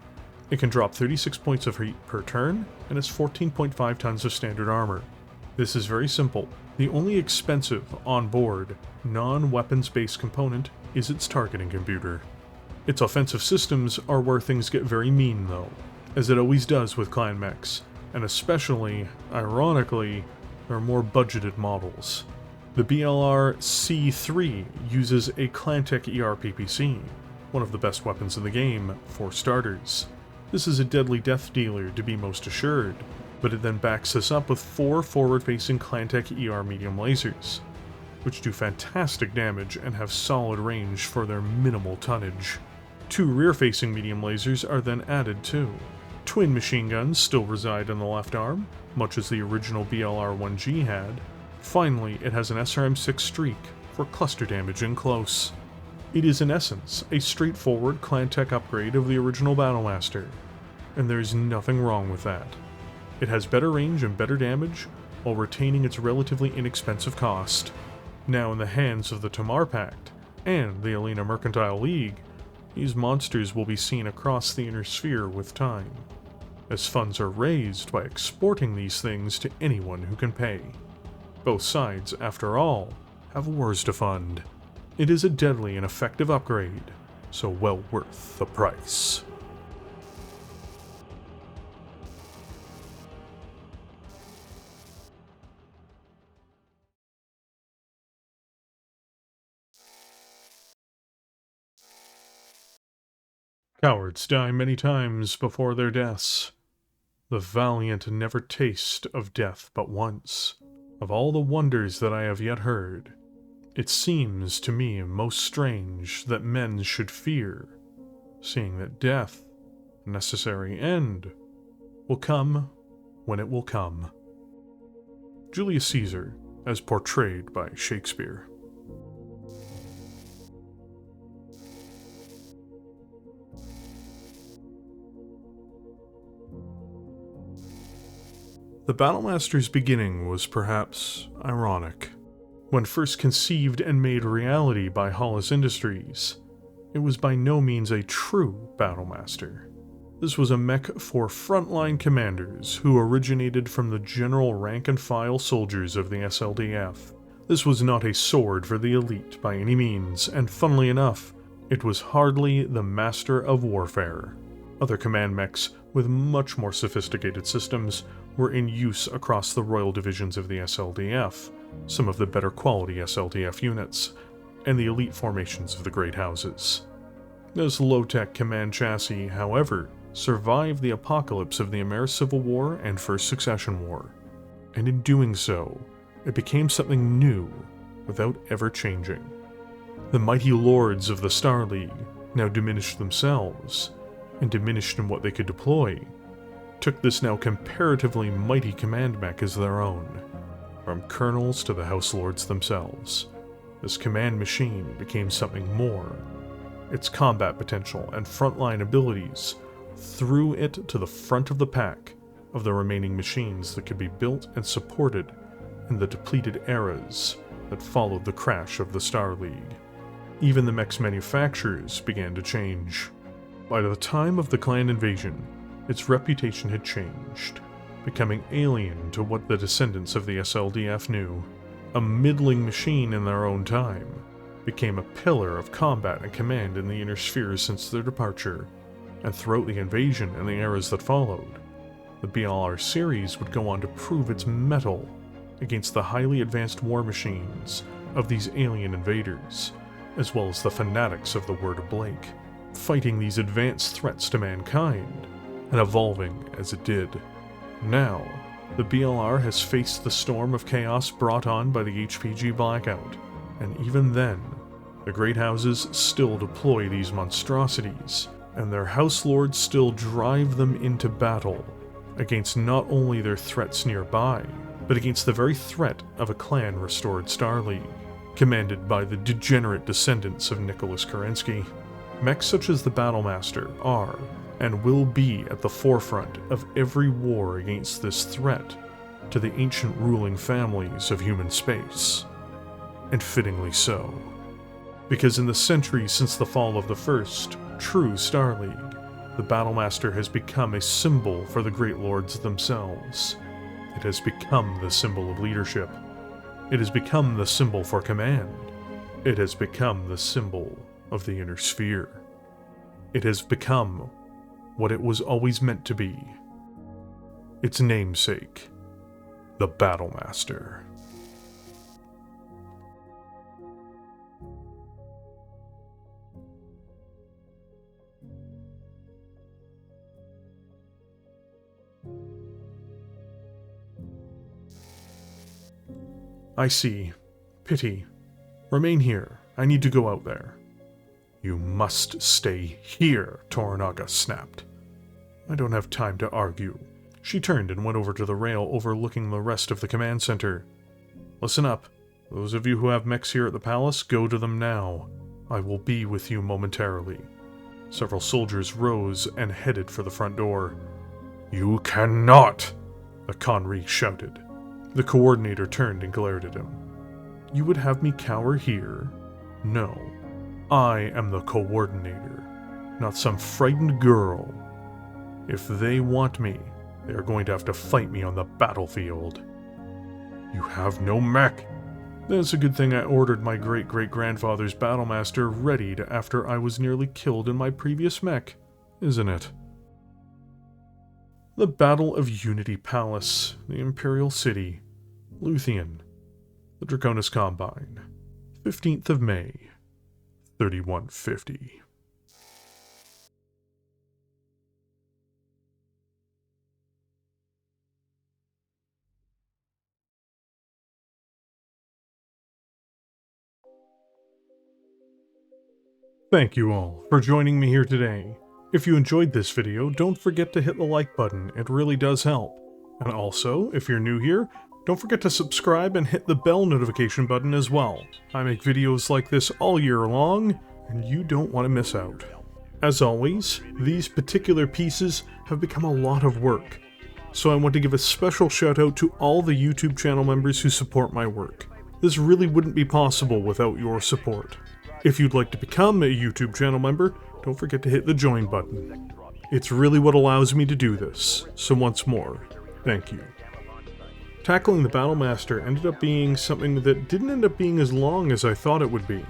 It can drop 36 points of heat per turn, and has 14.5 tons of standard armor. This is very simple. The only expensive, onboard, non-weapons-based component is its targeting computer. Its offensive systems are where things get very mean though, as it always does with clan mechs, and especially, ironically, their more budgeted models. The BLR C3 uses a Clantech ER-PPC, one of the best weapons in the game, for starters. This is a deadly death dealer to be most assured, but it then backs this up with 4 forward-facing Clantech ER medium lasers, which do fantastic damage and have solid range for their minimal tonnage. 2 rear-facing medium lasers are then added too. Twin machine guns still reside on the left arm, much as the original BLR-1G had. Finally, it has an SRM-6 Streak for cluster damage in close. It is in essence a straightforward Clantech upgrade of the original Battlemaster, and there is nothing wrong with that. It has better range and better damage, while retaining its relatively inexpensive cost. Now in the hands of the Tamar Pact and the Alena Mercantile League, these monsters will be seen across the Inner Sphere with time, as funds are raised by exporting these things to anyone who can pay. Both sides, after all, have wars to fund. It is a deadly and effective upgrade, so well worth the price. Cowards die many times before their deaths. The valiant never taste of death but once. Of all the wonders that I have yet heard, it seems to me most strange that men should fear, seeing that death, a necessary end, will come when it will come. Julius Caesar, as portrayed by Shakespeare. The Battlemaster's beginning was perhaps ironic. When first conceived and made reality by Hollis Industries, it was by no means a true Battlemaster. This was a mech for frontline commanders who originated from the general rank-and-file soldiers of the SLDF. This was not a sword for the elite by any means, and funnily enough, it was hardly the master of warfare. Other command mechs with much more sophisticated systems were in use across the royal divisions of the SLDF, some of the better quality SLDF units, and the elite formations of the Great Houses. This low-tech command chassis, however, survived the apocalypse of the Ameri-Civil War and First Succession War, and in doing so, it became something new without ever changing. The mighty lords of the Star League, now diminished themselves, and diminished in what they could deploy, took this now comparatively mighty command mech as their own. From colonels to the House Lords themselves, this command machine became something more. Its combat potential and frontline abilities threw it to the front of the pack of the remaining machines that could be built and supported in the depleted eras that followed the crash of the Star League. Even the mech's manufacturers began to change. By the time of the clan invasion, its reputation had changed, becoming alien to what the descendants of the SLDF knew. A middling machine in their own time became a pillar of combat and command in the inner spheres since their departure, and throughout the invasion and the eras that followed, the BLR series would go on to prove its mettle against the highly advanced war machines of these alien invaders, as well as the fanatics of the Word of Blake, fighting these advanced threats to mankind, and evolving as it did. Now, the BLR has faced the storm of chaos brought on by the HPG blackout, and even then, the Great Houses still deploy these monstrosities, and their House Lords still drive them into battle against not only their threats nearby, but against the very threat of a clan-restored Star League, commanded by the degenerate descendants of Nicholas Kerensky. Mechs such as the Battlemaster are, and will be at the forefront of every war against this threat to the ancient ruling families of human space. And fittingly so. Because in the centuries since the fall of the first, true Star League, the Battlemaster has become a symbol for the Great Lords themselves. It has become the symbol of leadership. It has become the symbol for command. It has become the symbol of the inner sphere. It has become what it was always meant to be. Its namesake, the Battlemaster. I see. Pity. Remain here. I need to go out there. You must stay here, Toranaga snapped. I don't have time to argue. She turned and went over to the rail overlooking the rest of the command center. Listen up. Those of you who have mechs here at the palace, go to them now. I will be with you momentarily. Several soldiers rose and headed for the front door. You cannot! The Conry shouted. The coordinator turned and glared at him. You would have me cower here? No. I am the coordinator, not some frightened girl. If they want me, they are going to have to fight me on the battlefield. You have no mech. That's a good thing I ordered my great-great-grandfather's Battlemaster readied after I was nearly killed in my previous mech, isn't it? The Battle of Unity Palace, the Imperial City, Luthien, the Draconis Combine, 15th of May, 3150. Thank you all for joining me here today. If you enjoyed this video, don't forget to hit the like button, it really does help. And also, if you're new here, don't forget to subscribe and hit the bell notification button as well. I make videos like this all year long, and you don't want to miss out. As always, these particular pieces have become a lot of work, so I want to give a special shout out to all the YouTube channel members who support my work. This really wouldn't be possible without your support. If you'd like to become a YouTube channel member, don't forget to hit the join button. It's really what allows me to do this, so once more, thank you. Tackling the Battlemaster ended up being something that didn't end up being as long as I thought it would be,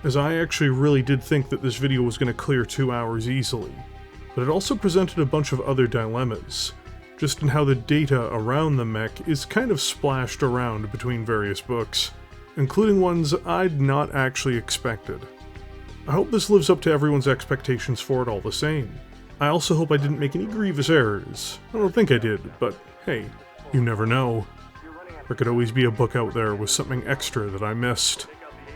as I actually really did think that this video was going to clear 2 hours easily, but it also presented a bunch of other dilemmas, just in how the data around the mech is kind of splashed around between various books, including ones I'd not actually expected. I hope this lives up to everyone's expectations for it all the same. I also hope I didn't make any grievous errors. I don't think I did, but hey, you never know. There could always be a book out there with something extra that I missed.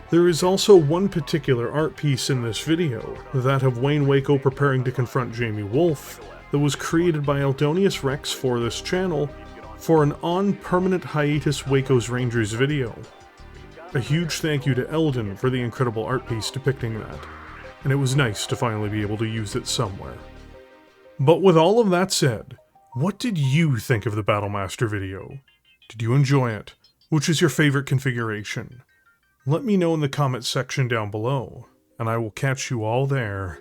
There is also one particular art piece in this video, that of Wayne Waco preparing to confront Jamie Wolf, that was created by Eldonius Rex for this channel for an on-permanent hiatus Waco's Rangers video. A huge thank you to Eldon for the incredible art piece depicting that, and it was nice to finally be able to use it somewhere. But with all of that said, what did you think of the Battlemaster video? Did you enjoy it? Which is your favorite configuration? Let me know in the comments section down below, and I will catch you all there.